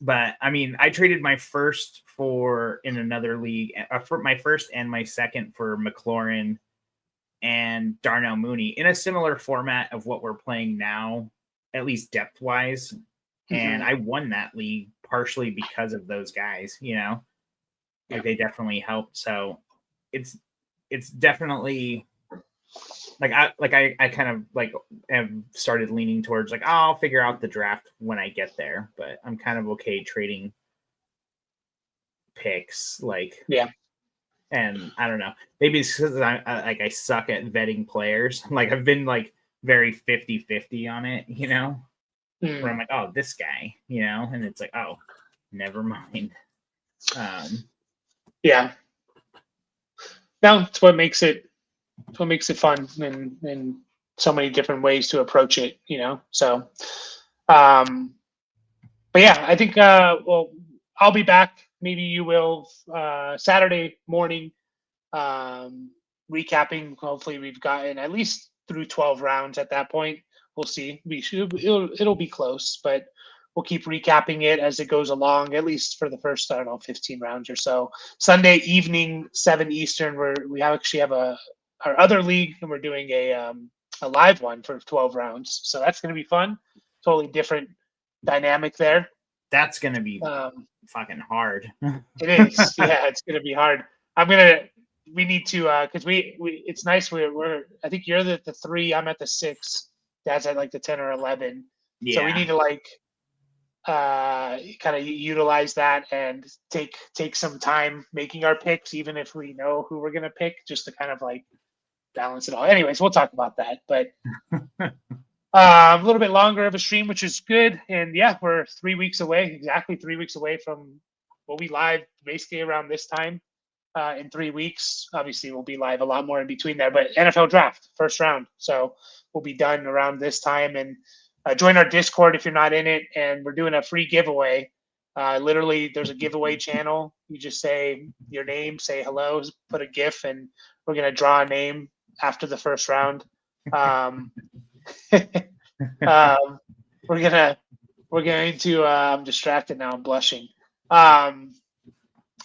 But I mean, I traded my first in another league, for my first and my second for McLaurin and Darnell Mooney in a similar format of what we're playing now, at least depth wise. And I won that league partially because of those guys, like they definitely helped. So it's definitely like I kind of like have started leaning towards like, I'll figure out the draft when I get there, but I'm kind of okay trading picks, like, and I don't know, maybe it's because I suck at vetting players. Like I've been like very 50-50 on it, where I'm like, oh, this guy, and it's like, oh, never mind. Yeah. That's what makes it fun, and so many different ways to approach it, So, but yeah, I think well, I'll be back. Maybe you will Saturday morning, recapping. Hopefully, we've gotten at least through 12 rounds at that point. We'll see. It'll be close, but we'll keep recapping it as it goes along, at least for the first, 15 rounds or so. Sunday evening, 7 Eastern, we actually have our other league, and we're doing a live one for 12 rounds. So that's going to be fun. Totally different dynamic there. That's going to be fucking hard. It is. Yeah, it's going to be hard. We need to, because it's nice. We're I think you're the 3, I'm at the 6. Dad's at like the 10 or 11. Yeah. So we need to like kind of utilize that and take some time making our picks, even if we know who we're going to pick, just to kind of like balance it all. Anyways, we'll talk about that. But a little bit longer of a stream, which is good. And yeah, we're 3 weeks away, exactly 3 weeks away from, we'll be live basically around this time in 3 weeks. Obviously, we'll be live a lot more in between there, but NFL draft, first round. So we'll be done around this time. And join our Discord if you're not in it. And we're doing a free giveaway. Literally, there's a giveaway channel. You just say your name, say hello, put a GIF, and we're going to draw a name after the first round. We're going to I'm distracted now. I'm blushing. I'm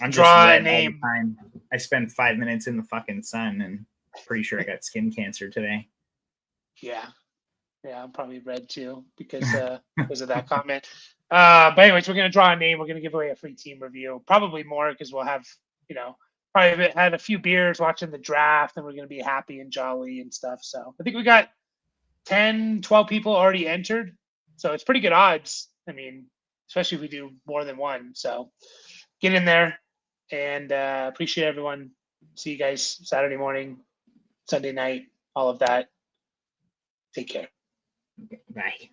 draw a name. I spend 5 minutes in the fucking sun, and pretty sure I got skin cancer today. Yeah, I'm probably red too because of that comment. But anyways, we're gonna draw a name. We're gonna give away a free team review. Probably more because we'll have probably had a few beers watching the draft, and we're gonna be happy and jolly and stuff. So I think we got 10, 12 people already entered. So it's pretty good odds. I mean, especially if we do more than one. So get in there, and appreciate everyone. See you guys Saturday morning, Sunday night, all of that. Take care. Bye.